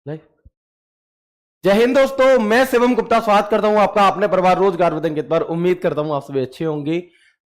Live. जय हिंद दोस्तों, मैं शिवम गुप्ता स्वागत करता हूं आपका अपने परिवार रोजगार वेतन पर। उम्मीद करता हूं आप सभी अच्छे होंगे,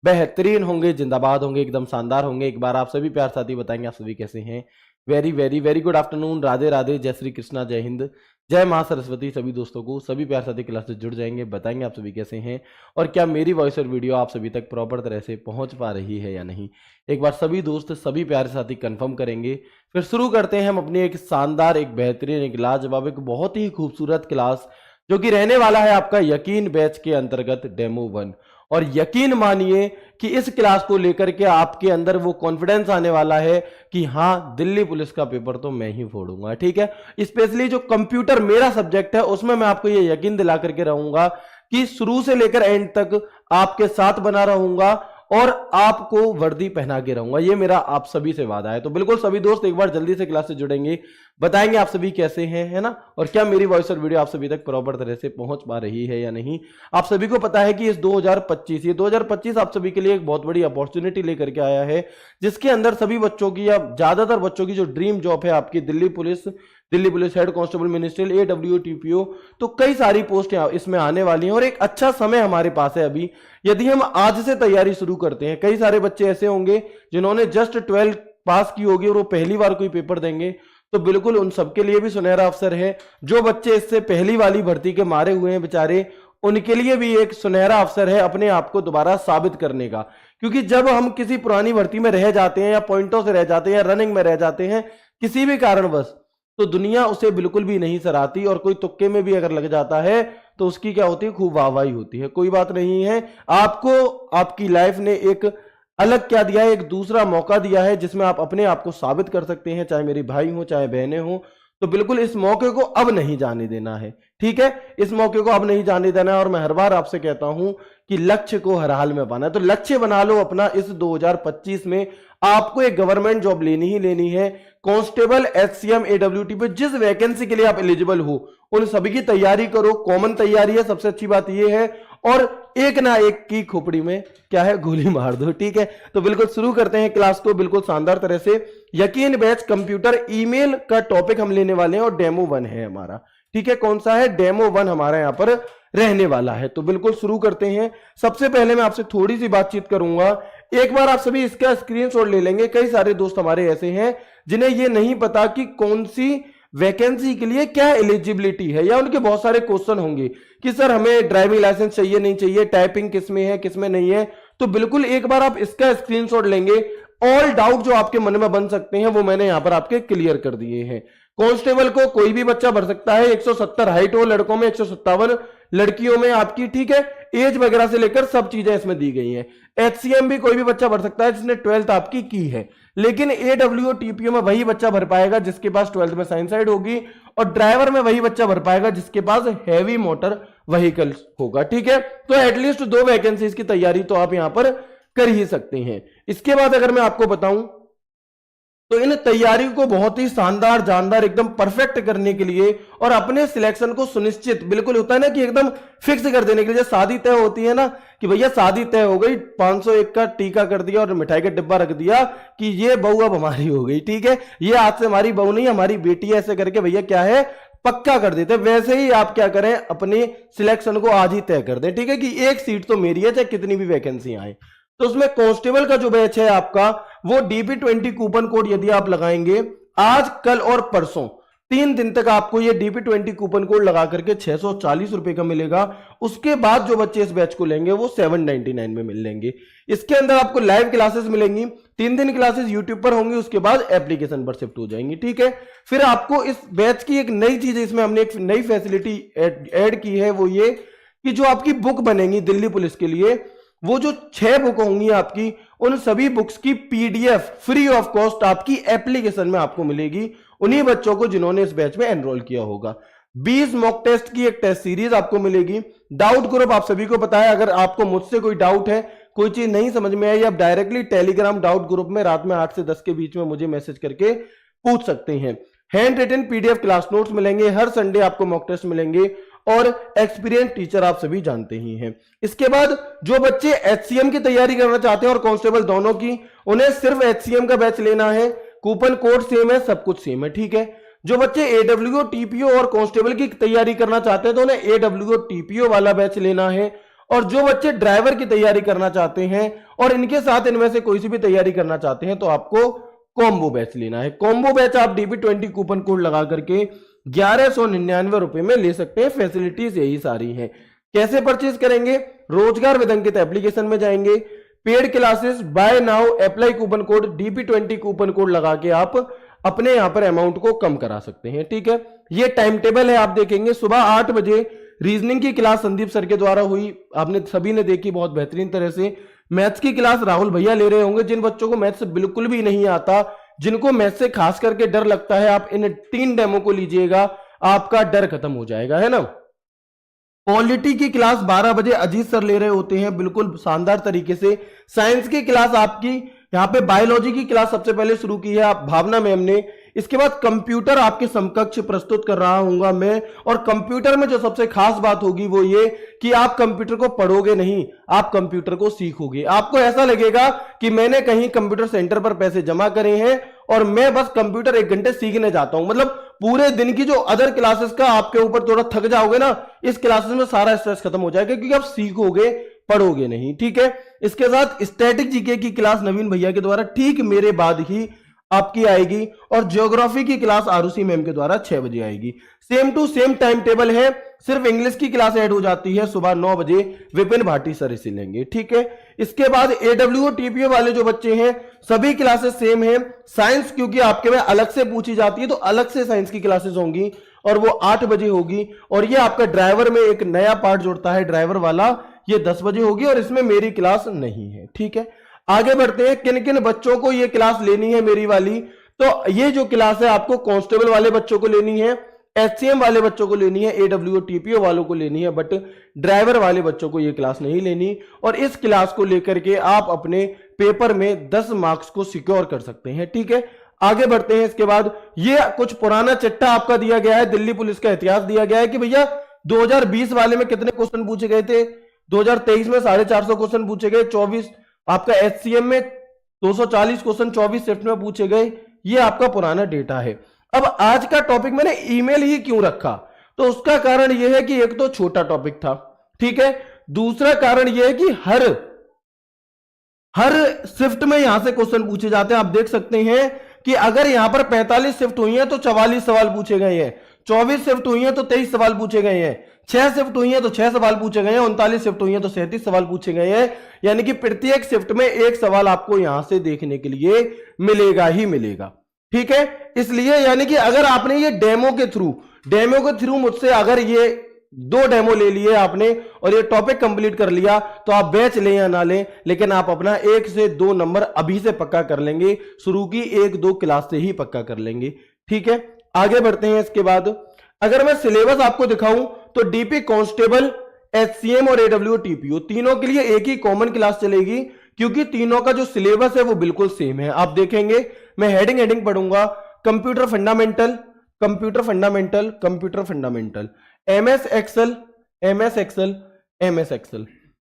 बेहतरीन होंगे, जिंदाबाद होंगे, एकदम शानदार होंगे। एक बार आप सभी प्यार साथी बताएंगे आप सभी कैसे हैं। Very very very good afternoon, Radhe Radhe, जय श्री कृष्णा, जय हिंद, जय मां सरस्वती। सभी दोस्तों को, सभी प्यार साथी क्लास से जुड़ जाएंगे, बताएंगे आप सभी कैसे हैं और क्या मेरी वॉइस और वीडियो आप सभी तक प्रॉपर तरह से पहुंच पा रही है या नहीं। एक बार सभी दोस्त, सभी प्यारे साथी कंफर्म करेंगे, फिर शुरू करते हैं हम अपनी एक शानदार, एक बेहतरीन, एक लाजवाब, एक बहुत ही खूबसूरत क्लास जो कि रहने वाला है आपका यकीन बैच के अंतर्गत डेमो 1। और यकीन मानिए कि इस क्लास को लेकर के आपके अंदर वो कॉन्फिडेंस आने वाला है कि हाँ, दिल्ली पुलिस का पेपर तो मैं ही फोड़ूंगा। ठीक है, स्पेशली जो कंप्यूटर मेरा सब्जेक्ट है उसमें मैं आपको ये यकीन दिला करके रहूंगा कि शुरू से लेकर एंड तक आपके साथ बना रहूंगा और आपको वर्दी पहना के रहूंगा। ये मेरा आप सभी से वादा है। तो बिल्कुल सभी दोस्त एक बार जल्दी से क्लास से जुड़ेंगे, बताएंगे आप सभी कैसे हैं, है ना, और क्या मेरी वॉइस और वीडियो आप सभी तक प्रॉपर तरह से पहुंच पा रही है या नहीं। आप सभी को पता है कि इस 2025 आप सभी के लिए एक बहुत बड़ी अपॉर्चुनिटी लेकर के आया है, जिसके अंदर सभी बच्चों की या ज्यादातर बच्चों की जो ड्रीम जॉब है आपकी Delhi police head constable ministerial AWO TPO, तो कई सारी पोस्ट इसमें आने वाली हैं और एक अच्छा समय हमारे पास है अभी। यदि हम आज से तैयारी शुरू करते हैं, कई सारे बच्चे ऐसे होंगे जिन्होंने जस्ट 12 पास की होगी और वो पहली बार कोई पेपर देंगे, तो बिल्कुल उन सबके लिए भी सुनहरा अवसर है। जो बच्चे इससे पहली वाली भर्ती के मारे हुए हैं बेचारे, उनके लिए भी एक सुनहरा अवसर है अपने आप को दोबारा साबित करने का। क्योंकि जब हम किसी पुरानी भर्ती में रह जाते हैं या पॉइंटों से रह जाते हैं या रनिंग में रह जाते हैं किसी भी कारणवश, तो दुनिया उसे बिल्कुल भी नहीं सराहती और कोई तुक्के में भी अगर लग जाता है तो उसकी क्या होती है, खूब वाहवाही होती है। कोई बात नहीं है, आपको आपकी लाइफ ने एक अलग क्या दिया है, एक दूसरा मौका दिया है जिसमें आप अपने आप को साबित कर सकते हैं, चाहे मेरे भाई हो चाहे बहनें हो। तो बिल्कुल इस मौके को अब नहीं जाने देना है। ठीक है, इस मौके को अब नहीं जाने देना है। और मैं हर बार आपसे कहता हूं कि लक्ष्य को हर हाल में पाना है, तो लक्ष्य बना लो अपना। इस 2025 में आपको एक गवर्नमेंट जॉब लेनी ही लेनी है। कांस्टेबल, HCM, AWT पे जिस वैकेंसी के लिए आप एलिजिबल हो उन सभी की तैयारी करो। कॉमन तैयारी है, सबसे अच्छी बात यह है, और एक ना एक की खोपड़ी में क्या है, गोली मार दो। ठीक है, तो बिल्कुल शुरू करते हैं क्लास को बिल्कुल शानदार तरह से। यकीन बैच कंप्यूटर ईमेल का टॉपिक हम लेने वाले हैं और डेमो 1 है हमारा। ठीक है, कौन सा है, डेमो 1 हमारा यहां पर रहने वाला है। तो बिल्कुल शुरू करते हैं। सबसे पहले मैं आपसे थोड़ी सी बातचीत करूंगा। एक बार आप सभी इसका स्क्रीनशॉट ले लेंगे। कई सारे दोस्त हमारे ऐसे हैं जिन्हें यह नहीं पता कि कौन सी वैकेंसी के लिए क्या एलिजिबिलिटी है, या उनके बहुत सारे क्वेश्चन होंगे कि सर हमें ड्राइविंग लाइसेंस चाहिए नहीं चाहिए, टाइपिंग किसमें है किसमें नहीं है। तो बिल्कुल एक बार आप इसका स्क्रीनशॉट लेंगे। ऑल डाउट जो आपके मन में बन सकते हैं वो मैंने यहां पर आपके क्लियर कर दिए हैं। कांस्टेबल को कोई भी बच्चा भर सकता है। 170 हाइट हो लड़कों में, 157 लड़कियों में आपकी। ठीक है, एज वगैरह से लेकर सब चीजें इसमें दी गई हैं। HCM भी कोई भी बच्चा भर सकता है जिसने 12th आपकी की है, लेकिन AWO TPO में वही बच्चा भर पाएगा जिसके पास 12th में साइंस साइड होगी, और ड्राइवर में वही बच्चा भर पाएगा जिसके पास हैवी मोटर व्हीकल होगा। ठीक है, तो एटलीस्ट 2 वैकेंसीज की तैयारी तो आप यहां पर कर ही सकते हैं। इसके बाद अगर मैं आपको बताऊं तो इन तैयारी को बहुत ही शानदार, जानदार, एकदम परफेक्ट करने के लिए और अपने सिलेक्शन को सुनिश्चित, बिल्कुल होता है ना कि एकदम फिक्स कर देने के लिए, शादी तय होती है ना कि भैया शादी तय हो गई, 501 का टीका कर दिया और मिठाई का डिब्बा रख दिया कि ये बहू अब हमारी हो गई। ठीक है, ये आज से हमारी बहू नहीं हमारी बेटी है, ऐसे करके भैया क्या है, पक्का कर देते। वैसे ही आप क्या करें, अपने सिलेक्शन को आज ही तय कर दें। ठीक है, कि एक सीट तो मेरी है चाहे कितनी भी वैकेंसी आए। तो उसमें कांस्टेबल का जो बैच है आपका, वो DP20 कूपन कोड यदि आप लगाएंगे आज, कल और परसों 3 दिन तक, आपको ये DP20 कूपन कोड लगा करके 640 रुपए का मिलेगा। उसके बाद जो बच्चे इस बैच को लेंगे वो 799 में मिल लेंगे। इसके अंदर आपको लाइव क्लासेस मिलेंगी, 3 दिन क्लासेस यूट्यूब पर होंगी, उसके बाद एप्लीकेशन पर शिफ्ट हो जाएंगी। ठीक है, फिर आपको इस बैच की एक नई चीज, इसमें हमने एक नई फैसिलिटी ऐड की है, वो ये कि जो आपकी बुक बनेगी दिल्ली पुलिस के लिए, वो जो 6 बुक होंगी आपकी, उन सभी बुक्स की PDF फ्री ऑफ कॉस्ट आपकी एप्लीकेशन में आपको मिलेगी, उन्हीं बच्चों को जिन्होंने इस बैच में एनरोल किया होगा। 20 मॉक टेस्ट की एक टेस्ट सीरीज आपको मिलेगी। डाउट ग्रुप आप सभी को पता है, अगर आपको मुझसे कोई डाउट है, कोई चीज नहीं समझ में आई, आप डायरेक्टली टेलीग्राम डाउट ग्रुप में रात में 8 से 10 के बीच में मुझे मैसेज करके पूछ सकते हैं। Handwritten PDF class notes मिलेंगे, हर संडे आपको मॉक टेस्ट मिलेंगे, और एक्सपीरियंस टीचर आप सभी जानते ही हैं। इसके बाद जो बच्चे HCM की तैयारी करना चाहते हैं और कांस्टेबल दोनों की, उन्हें सिर्फ HCM का बैच लेना है। कूपन कोड सेम है, सब कुछ सेम है। ठीक है, जो बच्चे एडब्ल्यूओ टीपीओ और कांस्टेबल की तैयारी करना चाहते हैं तो उन्हें एडब्ल्यूओ टीपीओ वाला बैच लेना है, और जो बच्चे ड्राइवर की तैयारी करना चाहते हैं और इनके साथ इनमें से कोई सी भी तैयारी करना चाहते हैं तो आपको कॉम्बो बैच लेना है। कॉम्बो बैच आप DP20 कूपन कोड लगा करके 1199 रुपए में ले सकते हैं। फैसिलिटीज यही सारी हैं। कैसे परचेज करेंगे? रोजगार विद अंकित एप्लीकेशन में जाएंगे, paid classes bye now apply coupon code DP20 coupon code लगा के आप अपने यहां पर अमाउंट को कम करा सकते हैं। ठीक है, ये टाइम टेबल है, आप देखेंगे सुबह 8 बजे रीजनिंग की क्लास संदीप सर के द्वारा हुई, आपने सभी ने देखी बहुत बेहतरीन तरह से। मैथ्स की क्लास राहुल भैया ले रहे होंगे। जिन बच्चों को मैथ्स बिल्कुल भी नहीं आता, जिनको मैथ्स से खास करके डर लगता है, आप इन 3 डेमो को लीजिएगा, आपका डर खत्म हो जाएगा, है ना। पॉलिटी की क्लास 12 बजे अजीत सर ले रहे होते हैं बिल्कुल शानदार तरीके से। साइंस की क्लास आपकी यहाँ पे बायोलॉजी की क्लास सबसे पहले शुरू की है आप भावना मैम ने। इसके बाद कंप्यूटर आपके समकक्ष प्रस्तुत कर रहा हूंगा मैं, और कंप्यूटर में जो सबसे खास बात होगी वो ये कि आप कंप्यूटर को पढ़ोगे नहीं, आप कंप्यूटर को सीखोगे। आपको ऐसा लगेगा कि मैंने कहीं कंप्यूटर सेंटर पर पैसे जमा करे हैं और मैं बस कंप्यूटर 1 घंटे सीखने जाता हूं। मतलब पूरे दिन की जो अदर क्लासेस का आपके ऊपर थोड़ा थक जाओगे ना, इस क्लासेस में सारा स्ट्रेस खत्म हो जाएगा क्योंकि आप सीखोगे, पढ़ोगे नहीं। ठीक है, इसके साथ स्टैटिक जीके की क्लास नवीन भैया के द्वारा ठीक मेरे बाद ही आपकी आएगी, और ज्योग्राफी की क्लास आरुषि मैम के द्वारा 6 बजे आएगी। Same to same time table है, सिर्फ इंग्लिश की क्लास ऐड हो जाती है सुबह 9 बजे, विपिन भाटी सर इसे लेंगे। ठीक है, इसके बाद एडब्ल्यूओ टीपीओ वाले जो बच्चे हैं सभी क्लासेस सेम है। साइंस क्योंकि आपके में अलग से पूछी जाती है तो अलग से साइंस की क्लासेस होंगी और वो 8 बजे होगी। और ये आपका ड्राइवर में एक नया पार्ट जोड़ता है ड्राइवर वाला, ये 10 बजे होगी और इसमें मेरी क्लास नहीं है। ठीक है, आगे बढ़ते हैं। किन किन बच्चों को ये क्लास लेनी है मेरी वाली? तो ये जो क्लास है आपको कांस्टेबल वाले बच्चों को लेनी है, HCM वाले बच्चों को लेनी है, एडब्ल्यूओ टीपीओ वालों को लेनी है, बट ड्राइवर वाले बच्चों को ये क्लास नहीं लेनी। और इस क्लास को लेकर के आप अपने पेपर में 10 मार्क्स को सिक्योर कर सकते हैं। ठीक है, आगे बढ़ते हैं। इसके बाद ये कुछ पुराना चिट्ठा आपका दिया गया है, दिल्ली पुलिस का इतिहास दिया गया है कि भैया 2020 वाले में कितने क्वेश्चन पूछे गए थे, 2023 में 450 क्वेश्चन पूछे गए, 24 आपका HCM में 240 क्वेश्चन 24 शिफ्ट में पूछे गए। ये आपका पुराना डेटा है। अब आज का टॉपिक मैंने ईमेल ही क्यों रखा? तो उसका कारण यह है कि एक तो छोटा टॉपिक था, ठीक है, दूसरा कारण यह है कि हर शिफ्ट में यहां से क्वेश्चन पूछे जाते हैं। आप देख सकते हैं कि अगर यहां पर 45 शिफ्ट हुई हैं तो 44 सवाल पूछे गए हैं, 24 शिफ्ट हुई हैं तो 23 सवाल पूछे गए हैं, 6 शिफ्ट हुई हैं तो 6 सवाल पूछे गए हैं, 39 शिफ्ट हुई हैं तो 37 सवाल पूछे गए हैं। यानी कि प्रत्येक शिफ्ट में एक सवाल आपको यहां से देखने के लिए मिलेगा ही मिलेगा। ठीक है, इसलिए यानी कि अगर आपने ये डेमो के थ्रू मुझसे अगर ये 2 डेमो ले लिए आपने और ये टॉपिक कंप्लीट कर लिया तो आप बैच लें या ना लें, लेकिन आप अपना 1 से 2 नंबर अभी से पक्का कर लेंगे, शुरू की 1-2 क्लास से ही पक्का कर लेंगे। ठीक है, आगे बढ़ते हैं। इसके बाद अगर मैं सिलेबस आपको दिखाऊं तो डीपी कांस्टेबल, HCM और एडब्ल्यूओ टीपीओ तीनों के लिए एक ही कॉमन क्लास चलेगी क्योंकि तीनों का जो सिलेबस है वो बिल्कुल सेम है। आप देखेंगे मैं हेडिंग पढ़ूंगा, computer fundamental, computer fundamental, computer fundamental, MS excel, MS excel, MS excel,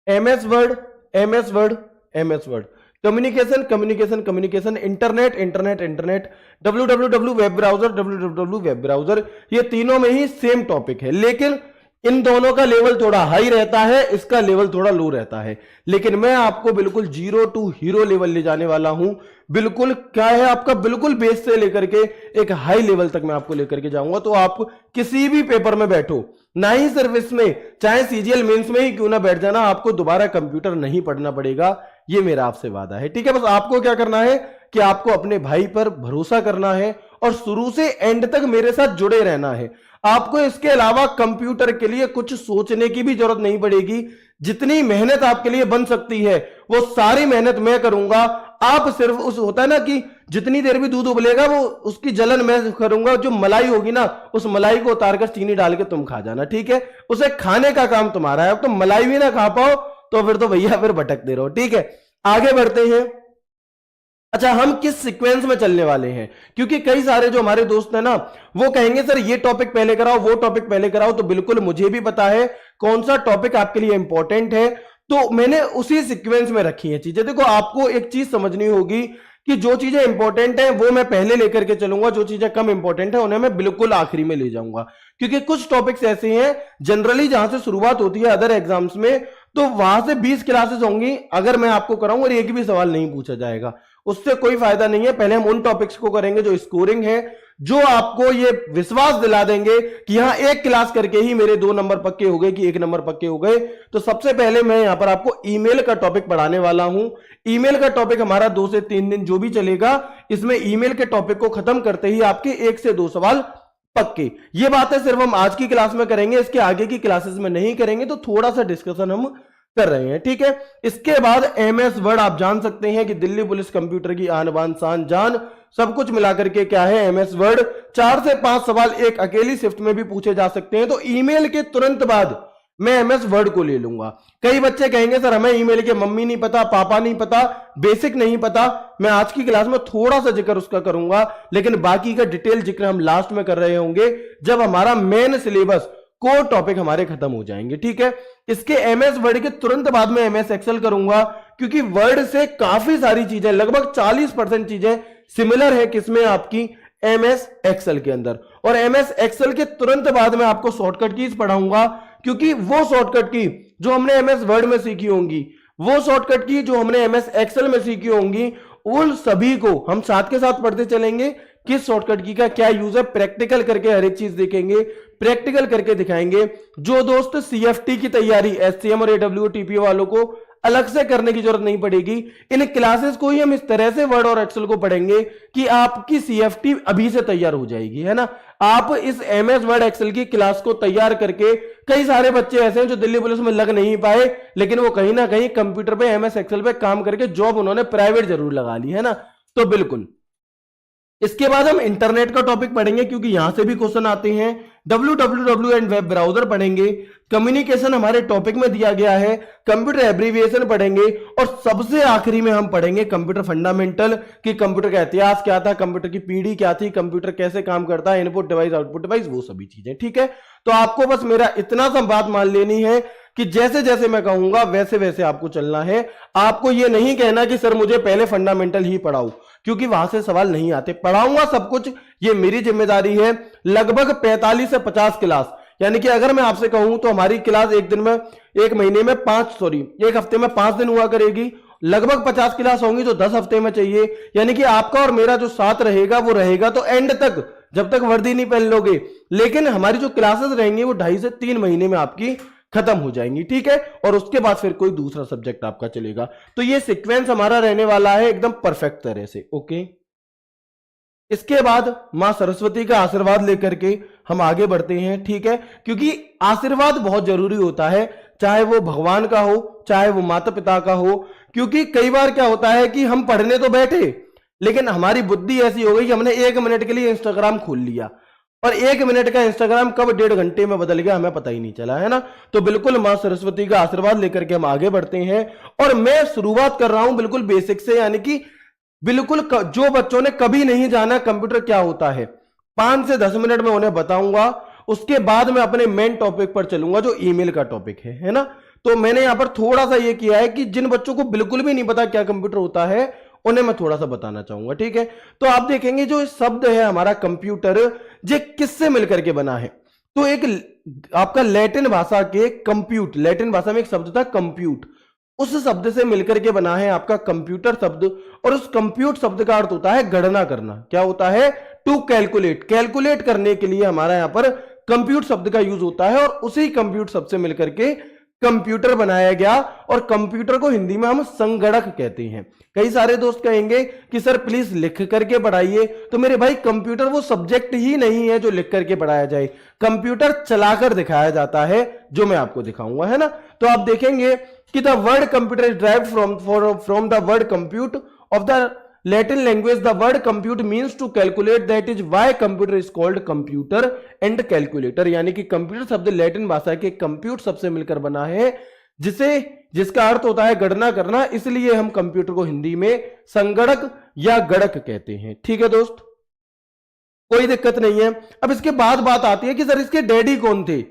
MS word, MS word, MS word, communication, communication, communication, internet, internet, internet, www web browser, www web browser, ये तीनों में ही same topic है, लेकिन इन दोनों का level थोड़ा high रहता है, इसका लेवल थोड़ा लो रहता है। लेकिन मैं आपको बिल्कुल 0 टू हीरो लेवल ले जाने वाला हूं। बिल्कुल क्या है आपका, बिल्कुल बेस से लेकर के एक हाई लेवल तक मैं आपको लेकर के जाऊंगा। तो आप किसी भी पेपर में बैठो, ना ही सिर्फ इसमें, चाहे CGL मेंस में ही क्यों ना बैठ जाना, आपको दोबारा कंप्यूटर नहीं पढ़ना पड़ेगा। ये मेरा आपसे वादा है। ठीक है, बस आपको क्या करना है कि आपको अपने भाई पर भरोसा करना है और शुरू से एंड तक मेरे साथ जुड़े रहना है। आपको इसके अलावा कंप्यूटर के लिए कुछ सोचने की भी जरूरत नहीं पड़ेगी। जितनी मेहनत आपके लिए बन सकती है वो सारी मेहनत मैं करूंगा। आप सिर्फ उस होता है ना कि जितनी देर भी दूध उबलेगा वो उसकी जलन मैं करूंगा, जो मलाई होगी ना उस मलाई को उतारकर चीनी डाल के तुम खा जाना। ठीक है, उसे खाने का काम तुम्हारा है। अब तुम मलाई भी ना खा पाओ तो फिर तो भैया फिर भटकते रहो। ठीक है, आगे बढ़ते हैं। अच्छा, हम किस सीक्वेंस में चलने वाले हैं, क्योंकि कई सारे जो हमारे दोस्त हैं ना वो कहेंगे सर ये टॉपिक पहले कराओ, वो टॉपिक पहले कराओ। तो बिल्कुल मुझे भी पता है कौन सा टॉपिक आपके लिए इंपॉर्टेंट है, तो मैंने उसी सीक्वेंस में रखी है चीजें। देखो, आपको एक चीज समझनी होगी कि जो चीजें इंपॉर्टेंट है वो मैं पहले लेकर के चलूंगा, जो चीजें कम इंपॉर्टेंट है उन्हें मैं बिल्कुल आखिरी में ले जाऊंगा। क्योंकि कुछ टॉपिक्स ऐसे हैं जनरली जहां से शुरुआत होती है अदर एग्जाम्स में, तो वहां से 20 क्लासेस होंगी अगर मैं आपको कराऊं और एक भी सवाल नहीं पूछा जाएगा, उससे कोई फायदा नहीं है। पहले हम उन टॉपिक्स को करेंगे जो स्कोरिंग है, जो आपको ये विश्वास दिला देंगे कि यहां एक क्लास करके ही मेरे 2 नंबर पक्के हो गए कि 1 नंबर पक्के हो गए। तो सबसे पहले मैं यहां पर आपको ईमेल का टॉपिक पढ़ाने वाला हूं। ईमेल का टॉपिक हमारा 2 से 3 दिन जो भी चलेगा, इसमें ईमेल के टॉपिक को खत्म करते ही आपके 1 से 2 सवाल पक्के। ये बातें सिर्फ हम आज की क्लास में करेंगे, इसके आगे की क्लासेस में नहीं करेंगे, तो थोड़ा सा डिस्कशन हम कर रहे हैं, ठीक है। इसके बाद एमएस वर्ड आप जान सकते हैं कि दिल्ली पुलिस कंप्यूटर की आन बान शान जान, सब कुछ मिलाकर के क्या है एमएस वर्ड। 4 से 5 सवाल एक अकेली शिफ्ट में भी पूछे जा सकते हैं, तो ईमेल के तुरंत बाद मैं एमएस वर्ड को ले लूंगा। कई बच्चे कहेंगे सर हमें ईमेल के मम्मी नहीं पता, पापा नहीं पता, बेसिक नहीं पता। मैं आज की क्लास में थोड़ा सा जिक्र उसका करूंगा, लेकिन बाकी का डिटेल जिक्र हम लास्ट में कर रहे होंगे जब हमारा मेन सिलेबस कोर टॉपिक हमारे खत्म हो जाएंगे, ठीक है। इसके एमएस वर्ड के तुरंत बाद में एमएस एक्सेल करूंगा, क्योंकि वर्ड से काफी सारी चीजें, लगभग 40% चीजें सिमिलर है किसमें, आपकी एमएस एक्सेल के अंदर। और एमएस एक्सेल के तुरंत बाद में आपको शॉर्टकट कीज पढ़ाऊंगा, क्योंकि वो शॉर्टकट की जो हमने एमएस वर्ड में सीखी होंगी, वो शॉर्टकट की जो हमने एमएस एक्सेल में सीखी होंगी, उन सभी को हम साथ के साथ पढ़ते चलेंगे। किस शॉर्टकट की का क्या यूज है, प्रैक्टिकल करके हर एक चीज देखेंगे, प्रैक्टिकल करके दिखाएंगे। जो दोस्त सीएफटी की तैयारी एससीएम और एडब्ल्यूटीपी वालों को अलग से करने की जरूरत नहीं पड़ेगी, इन क्लासेस को ही हम इस तरह से वर्ड और एक्सेल को पढ़ेंगे कि आपकी सीएफटी अभी से तैयार हो जाएगी, है ना। आप इस एमएस वर्ड एक्सेल की क्लास को तैयार करके, कई सारे बच्चे ऐसे हैं जो दिल्ली पुलिस में लग नहीं पाए, लेकिन वो कहीं ना कहीं कंप्यूटर पे एमएस एक्सेल पे काम करके जॉब उन्होंने प्राइवेट जरूर लगा ली, है ना। तो बिल्कुल इसके बाद हम इंटरनेट का टॉपिक पढ़ेंगे, क्योंकि यहां से भी क्वेश्चन आते हैं। www एंड वेब ब्राउजर पढ़ेंगे, कम्युनिकेशन हमारे टॉपिक में दिया गया है, कंप्यूटर एब्रीविएशन पढ़ेंगे, और सबसे आखिरी में हम पढ़ेंगे कंप्यूटर फंडामेंटल, कि कंप्यूटर का इतिहास क्या था, कंप्यूटर की पीढ़ी क्या थी, कंप्यूटर कैसे काम करता है, इनपुट डिवाइस आउटपुट डिवाइस, वो सभी चीजें, ठीक है। तो आपको बस मेरा इतना सा बात मान लेनी है कि जैसे जैसे मैं कहूंगा वैसे वैसे आपको चलना है। आपको यह नहीं कहना कि सर मुझे पहले फंडामेंटल ही पढ़ाओ, क्योंकि वहां से सवाल नहीं आते। पढ़ाऊंगा सब कुछ, ये मेरी जिम्मेदारी है। लगभग 45 से 50 क्लास, यानी कि अगर मैं आपसे कहूं तो हमारी क्लास एक महीने में एक हफ्ते में 5 दिन हुआ करेगी। लगभग 50 क्लास होंगी तो 10 हफ्ते में चाहिए, यानी कि आपका और मेरा जो साथ रहेगा वो रहेगा तो एंड तक, जब तक वर्दी नहीं पहन लोगे। लेकिन हमारी जो क्लासेस रहेंगी वो 2.5 से 3 महीने में आपकी खत्म हो जाएंगी, ठीक है। और उसके बाद फिर कोई दूसरा सब्जेक्ट आपका चलेगा। तो ये सीक्वेंस हमारा रहने वाला है एकदम परफेक्ट तरह से, ओके। इसके बाद मां सरस्वती का आशीर्वाद लेकर के हम आगे बढ़ते हैं, ठीक है। क्योंकि आशीर्वाद बहुत जरूरी होता है, चाहे वो भगवान का हो, चाहे वो माता पिता का हो। क्योंकि कई बार क्या होता है कि हम पढ़ने तो बैठे, लेकिन हमारी बुद्धि ऐसी हो गई कि हमने 1 मिनट के लिए इंस्टाग्राम खोल लिया, और 1 मिनट का इंस्टाग्राम कब 1.5 घंटे में बदल गया हमें पता ही नहीं चला, है ना। तो बिल्कुल मां सरस्वती का आशीर्वाद लेकर के हम आगे बढ़ते हैं। और मैं शुरुआत कर रहा हूं बिल्कुल बेसिक से, यानी कि बिल्कुल जो बच्चों ने कभी नहीं जाना कंप्यूटर क्या होता है, 5 से 10 मिनट में उन्हें बताऊंगा। उसके बाद मैं अपने मेन टॉपिक पर चलूंगा जो ईमेल का टॉपिक है ना। तो मैंने यहां पर थोड़ा सा ये किया है कि जिन बच्चों को बिल्कुल भी नहीं पता क्या कंप्यूटर होता है उन्हें मैं थोड़ा सा बताना चाहूंगा, ठीक है। तो आप देखेंगे जो शब्द है हमारा कंप्यूटर, ये किससे मिलकर के बना है। तो एक आपका लैटिन भाषा के कंप्यूट, लैटिन भाषा में एक शब्द था कंप्यूट, उस शब्द से मिलकर के बना है आपका कंप्यूटर शब्द। और उस कंप्यूट शब्द का अर्थ होता है गणना करना। क्या होता है, टू कैलकुलेट, कैलकुलेट करने के लिए हमारा यहां पर कंप्यूट शब्द का यूज होता है। और उसी कंप्यूट शब्द से मिलकर के कंप्यूटर बनाया गया, और कंप्यूटर को हिंदी में हम संगणक कहते हैं। कई सारे दोस्त कहेंगे कि सर प्लीज लिख करके पढ़ाइए, तो मेरे भाई कंप्यूटर वो सब्जेक्ट ही नहीं है जो लिख करके पढ़ाया जाए, कंप्यूटर चलाकर दिखाया जाता है, जो मैं आपको दिखाऊंगा, है ना। तो आप देखेंगे कि the word computer is derived from the word compute of the Latin language. The word compute means to calculate. That is why computer is called computer and calculator. यानी कि कंप्यूटर शब्द लैटिन भाषा के कंप्यूट शब्द से मिलकर बना है, जिसका अर्थ होता है गणना करना। इसलिए हम कंप्यूटर को हिंदी में संगणक या गणक कहते हैं, ठीक है दोस्त, कोई दिक्कत नहीं है। अब इसके बाद बात आती है कि सर इसके डैडी कौन थे।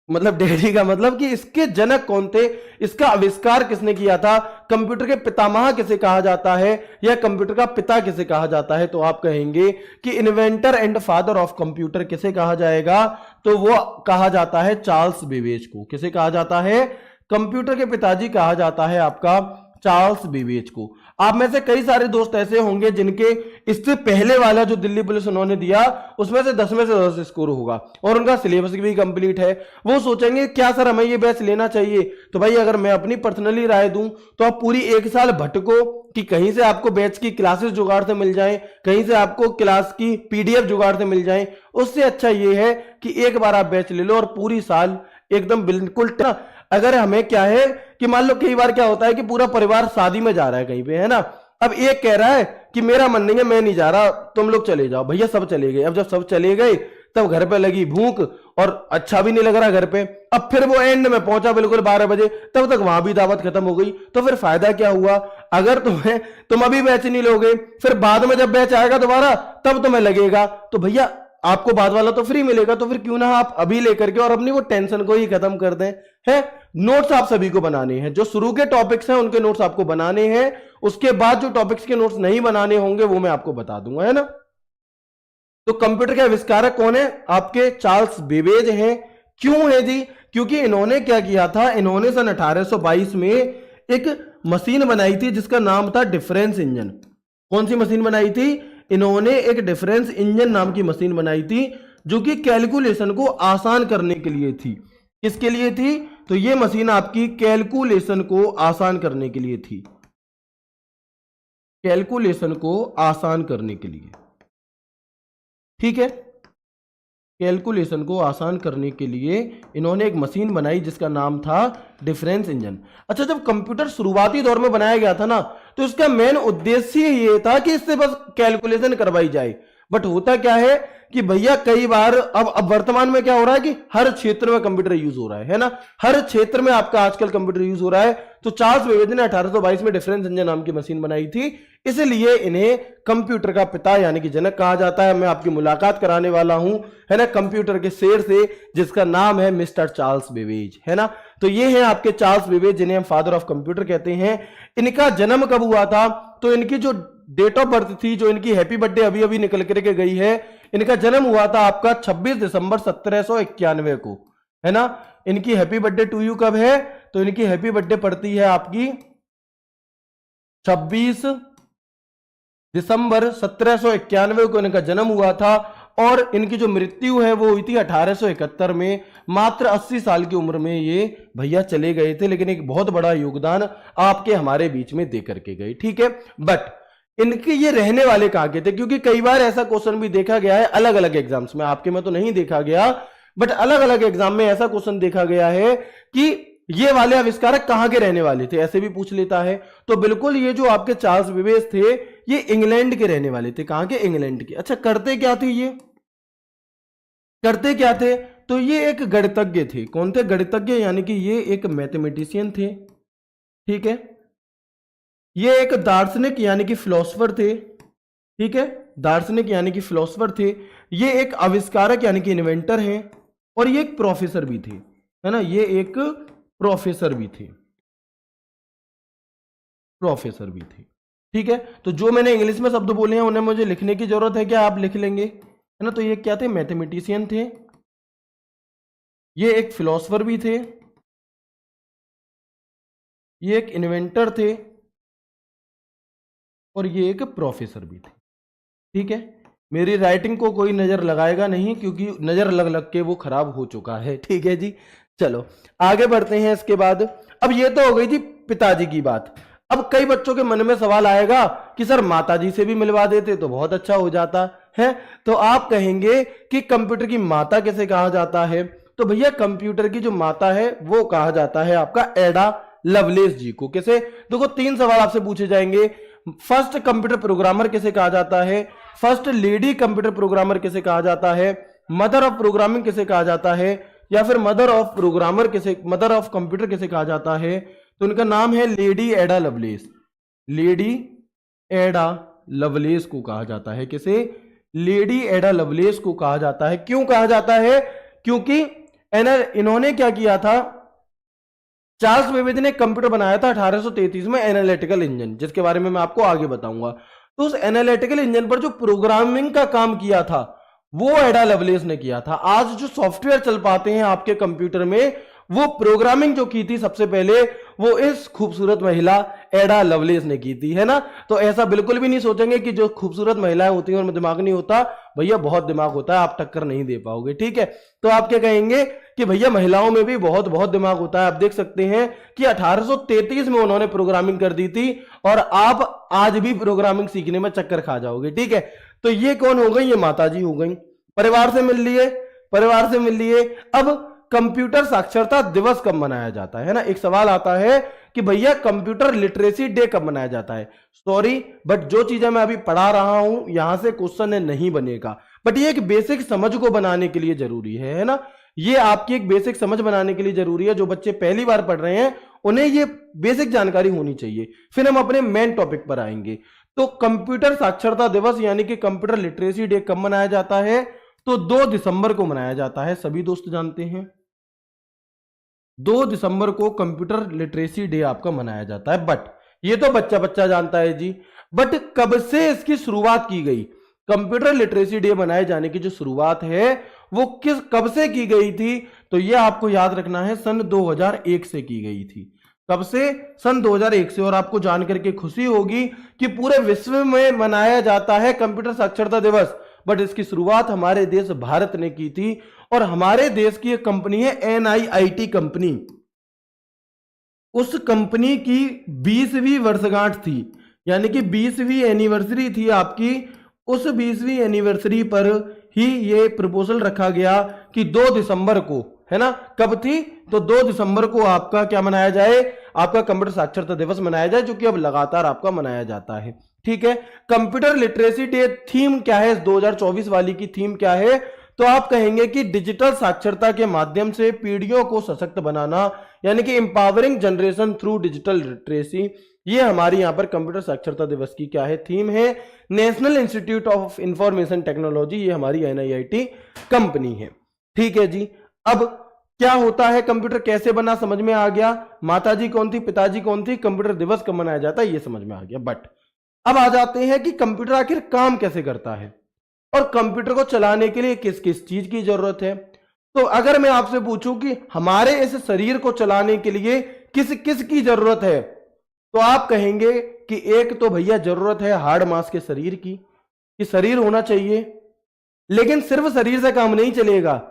मतलब डैडी का मतलब कि इसके जनक कौन थे, इसका आविष्कार किसने किया था, कंप्यूटर के पितामह किसे कहा जाता है, या कंप्यूटर का पिता किसे कहा जाता है, तो आप कहेंगे कि inventor and father of computer किसे कहा जाएगा, तो वो कहा जाता है चार्ल्स बेबेज को। किसे कहा जाता है, कंप्यूटर के पिताजी कहा जाता है आपका चार्ल्स बेबेज को। आप में से कई सारे दोस्त ऐसे होंगे जिनके इससे पहले वाला जो दिल्ली पुलिस उन्होंने दिया उसमें से 10 में से 10 स्कोर होगा और उनका सिलेबस भी कंप्लीट है। वो सोचेंगे क्या सर हमें ये बैच लेना चाहिए, तो भाई अगर मैं अपनी पर्सनली राय दूं तो आप पूरी 1 साल भटको कि कहीं से आपको बैच की क्लासेस जुगाड़ से मिल जाएं, कहीं से आपको क्लास की पीडीएफ जुगाड़ से मिल जाएं। उससे अच्छा ये है कि एक बार आप बैच ले लो और पूरी साल एकदम बिल्कुल। अगर हमें क्या है कि मान लो कई बार क्या होता है कि पूरा परिवार शादी में जा रहा है कहीं पे, है ना, अब एक कह रहा है कि मेरा मन नहीं है, मैं नहीं जा रहा, तुम लोग चले जाओ। भैया सब चले गए। अब जब सब चले गए तब घर पे लगी भूख और अच्छा भी नहीं लग रहा घर पे। अब फिर वो एंड में पहुंचा बिल्कुल 12 बजे, तब तक वहां भी दावत खत्म हो गई। तो फिर फायदा क्या हुआ, अगर तुम अभी बैच नहीं लोगे, फिर बाद में जब बैच आएगा दोबारा तब तुम्हें लगेगा, तो भैया आपको बाद वाला तो फ्री मिलेगा, तो फिर क्यों ना आप अभी लेकर के और अपनी वो टेंशन को ही खत्म कर दें। है नोट्स आप सभी को बनाने हैं, जो शुरू के टॉपिक्स हैं उनके नोट्स आपको बनाने हैं, उसके बाद जो टॉपिक्स के नोट्स नहीं बनाने होंगे वो मैं आपको बता दूंगा, है ना। तो कंप्यूटर के आविष्कारक कौन है, आपके चार्ल्स बेबेज हैं। क्यों है जी, क्योंकि इन्होंने क्या किया था, इन्होंने सन 1822 में एक मशीन बनाई थी जिसका नाम था डिफरेंस इंजन। कौन सी मशीन बनाई थी, इन्होंने एक डिफरेंस इंजन नाम की मशीन बनाई थी जो कि कैलकुलेशन को आसान करने के लिए थी। किसके लिए थी, तो ये मशीन आपकी कैलकुलेशन को आसान करने के लिए थी, कैलकुलेशन को आसान करने के लिए, ठीक है। कैलकुलेशन को आसान करने के लिए इन्होंने एक मशीन बनाई जिसका नाम था डिफरेंस इंजन। अच्छा, जब कंप्यूटर शुरुआती दौर में बनाया गया था ना, तो इसका मेन उद्देश्य ये था कि इससे बस कैलकुलेशन करवाई जाए। बट होता क्या है कि भैया कई बार अब वर्तमान में क्या हो रहा है कि हर क्षेत्र में कंप्यूटर यूज हो रहा है ना, हर क्षेत्र में आपका आजकल कंप्यूटर यूज हो रहा है। तो चार्ल्स बेबेज ने 1822 में डिफरेंस इंजन नाम की मशीन बनाई थी, इसलिए इन्हें कंप्यूटर का पिता यानी कि जनक कहा जाता है। मैं आपकी मुलाकात कराने वाला हूं, है ना, कंप्यूटर के शेर से जिसका नाम है मिस्टर चार्ल्स बेबेज, है ना। तो ये है आपके चार्ल्स बेबेज जिन्हें हम फादर ऑफ कंप्यूटर कहते हैं। इनका जन्म कब हुआ था, तो इनकी जो डेट ऑफ बर्थ थी, जो इनकी हैप्पी बर्थडे अभी अभी निकल करके गई है, इनका जन्म हुआ था आपका 26 दिसंबर 1791 को, है ना। इनकी हैप्पी बर्थडे टू यू कब है, तो इनकी हैप्पी बर्थडे पड़ती है आपकी 26 दिसंबर 1791 को इनका जन्म हुआ था। और इनकी जो मृत्यु है वो हुई थी 1871 में। मात्र 80 साल की उम्र में ये भैया चले गए थे, लेकिन एक बहुत बड़ा योगदान आपके हमारे बीच में दे करके गए, ठीक है। बट इनके ये रहने वाले कहां के थे, क्योंकि कई बार ऐसा क्वेश्चन भी देखा गया है अलग अलग एग्जाम्स में, आपके में तो नहीं देखा गया, बट अलग अलग एग्जाम में ऐसा क्वेश्चन देखा गया है कि ये वाले आविष्कारक कहां के रहने वाले थे, ऐसे भी पूछ लेता है। तो बिल्कुल ये जो आपके चार्ल्स बेबेज थे ये इंग्लैंड के रहने वाले थे। कहां के, इंग्लैंड के। अच्छा, करते क्या थे ये, करते क्या थे, तो ये एक गणितज्ञ थे। कौन थे, गणितज्ञ, यानी कि ये एक मैथमेटिशियन थे, ठीक है। ये एक दार्शनिक यानी कि फिलोसफर थे, ठीक है, दार्शनिक यानी कि फिलोसफर थे। ये एक आविष्कारक यानी कि इन्वेंटर हैं, और ये एक प्रोफेसर भी थे, है ना, ये एक प्रोफेसर भी थे, प्रोफेसर भी थे, ठीक है। तो जो मैंने इंग्लिश में शब्द बोले हैं उन्हें मुझे लिखने की जरूरत है क्या, आप लिख लेंगे, है ना। तो ये क्या थे, मैथमेटिशियन थे, ये एक फिलोसफर भी थे, ये एक इन्वेंटर थे, और ये एक प्रोफेसर भी थे, ठीक है। मेरी राइटिंग को कोई नजर लगाएगा नहीं, क्योंकि नजर लग लग के वो खराब हो चुका है, ठीक है जी। चलो आगे बढ़ते हैं। इसके बाद अब ये तो हो गई थी पिताजी की बात। अब कई बच्चों के मन में सवाल आएगा कि सर माताजी से भी मिलवा देते तो बहुत अच्छा हो जाता है। तो आप कहेंगे कि कंप्यूटर की माता किसे कहा जाता है, तो भैया कंप्यूटर की जो माता है वो कहा जाता है आपका एडा लवलेस जी को। किसे, देखो 3 सवाल आपसे पूछे जाएंगे। फर्स्ट कंप्यूटर प्रोग्रामर किसे कहा जाता है, फर्स्ट लेडी कंप्यूटर प्रोग्रामर किसे कहा जाता है, मदर ऑफ प्रोग्रामिंग किसे कहा जाता है, या फिर मदर ऑफ प्रोग्रामर किसे, मदर ऑफ कंप्यूटर किसे कहा जाता है। तो उनका नाम है लेडी एडा लवलेस, लेडी एडा लवलेस को कहा जाता है। किसे, लेडी एडा लवलेस को कहा जाता है। क्यों कहा जाता है, क्योंकि इन्होंने क्या किया था, चार्ल्स बेबेज ने कंप्यूटर बनाया था 1833 में, एनालिटिकल इंजन, जिसके बारे में मैं आपको आगे बताऊंगा। तो उस एनालिटिकल इंजन पर जो प्रोग्रामिंग का काम किया था वो एडा लवलेस ने किया था। आज जो सॉफ्टवेयर चल पाते हैं आपके कंप्यूटर में, वो प्रोग्रामिंग जो की थी सबसे पहले, वो इस खूबसूरत महिला एडा लवलेस ने की थी, है ना। तो ऐसा बिल्कुल भी नहीं सोचेंगे कि जो खूबसूरत महिलाएं होती हैं उनमें दिमाग नहीं होता, भैया बहुत दिमाग होता है, आप टक्कर नहीं दे पाओगे, ठीक है। तो आप क्या कहेंगे कि भैया महिलाओं में भी बहुत बहुत दिमाग होता है। आप देख सकते हैं कि 1833 में उन्होंने प्रोग्रामिंग कर दी थी और आप आज भी प्रोग्रामिंग सीखने में चक्कर खा जाओगे, ठीक है। तो ये कौन हो गई, ये माताजी हो गई। परिवार से मिल लिए, परिवार से मिल लिए। अब कंप्यूटर साक्षरता दिवस कब मनाया जाता है ना, एक सवाल आता है कि भैया कंप्यूटर लिटरेसी डे कब मनाया जाता है। सॉरी बट जो चीजें मैं अभी पढ़ा रहा हूं यहां से क्वेश्चन नहीं बनेगा, बट ये एक बेसिक समझ को बनाने के लिए जरूरी है ना। ये आपकी एक बेसिक समझ बनाने के लिए जरूरी है। जो बच्चे पहली बार पढ़ रहे हैं उन्हें ये बेसिक जानकारी होनी चाहिए। फिर हम अपने मेन टॉपिक पर आएंगे। तो कंप्यूटर साक्षरता दिवस यानी कि कंप्यूटर लिटरेसी डे कब मनाया जाता है, तो 2 दिसंबर को मनाया जाता है। सभी दोस्त जानते हैं 2 दिसंबर को कंप्यूटर लिटरेसी डे आपका मनाया जाता है। बट ये तो बच्चा बच्चा जानता है जी, बट कब से इसकी शुरुआत की गई, कंप्यूटर लिटरेसी डे मनाए जाने की जो शुरुआत है वो कब से की गई थी, तो ये आपको याद रखना है सन 2001 से की गई थी। कब से, सन 2001 से। और आपको जान करके खुशी होगी कि पूरे विश्व में मनाया जाता है कंप्यूटर साक्षरता दिवस, बट इसकी शुरुआत हमारे देश भारत ने की थी। और हमारे देश की एक कंपनी है NIIT कंपनी, उस कंपनी की 20वीं वर्षगांठ थी, यानी कि 20वीं एनिवर्सरी थी आपकी। उस 20वीं एनिवर्सरी पर ही ये प्रपोजल रखा गया कि 2 दिसंबर को, है ना, कब थी, तो 2 दिसंबर को आपका क्या मनाया जाए, आपका कंप्यूटर साक्षरता दिवस मनाया जाए, जो कि अब लगातार आपका मनाया जाता है, ठीक है। कंप्यूटर लिटरेसी डे थीम क्या है, 2024 वाली की थीम क्या है, तो आप कहेंगे कि डिजिटल साक्षरता के माध्यम से पीढ़ियों को सशक्त बनाना, यानी कि empowering generation through digital literacy. ये हमारी यहां पर कंप्यूटर साक्षरता दिवस की क्या है, थीम है। National institute of information technology, ये हमारी NIIT कंपनी है, ठीक है जी। अब क्या होता है, कंप्यूटर कैसे बना समझ में आ गया, माताजी कौन थी, पिताजी कौन थी, कंप्यूटर दिवस कब मनाया जाता है ये समझ में आ गया। बट अब आ जाते हैं कि कंप्यूटर आखिर काम कैसे करता है और कंप्यूटर को चलाने के लिए किस किस चीज की जरूरत है। तो अगर मैं आपसे पूछूं कि हमारे इस शरीर को चलाने के लिए किस किस की जरूरत है, तो आप कहेंगे कि एक तो भैया जरूरत है हार्ड मास के शरीर की, कि शरीर होना चाहिए, लेकिन सिर्फ शरीर से काम नहीं चलेगा,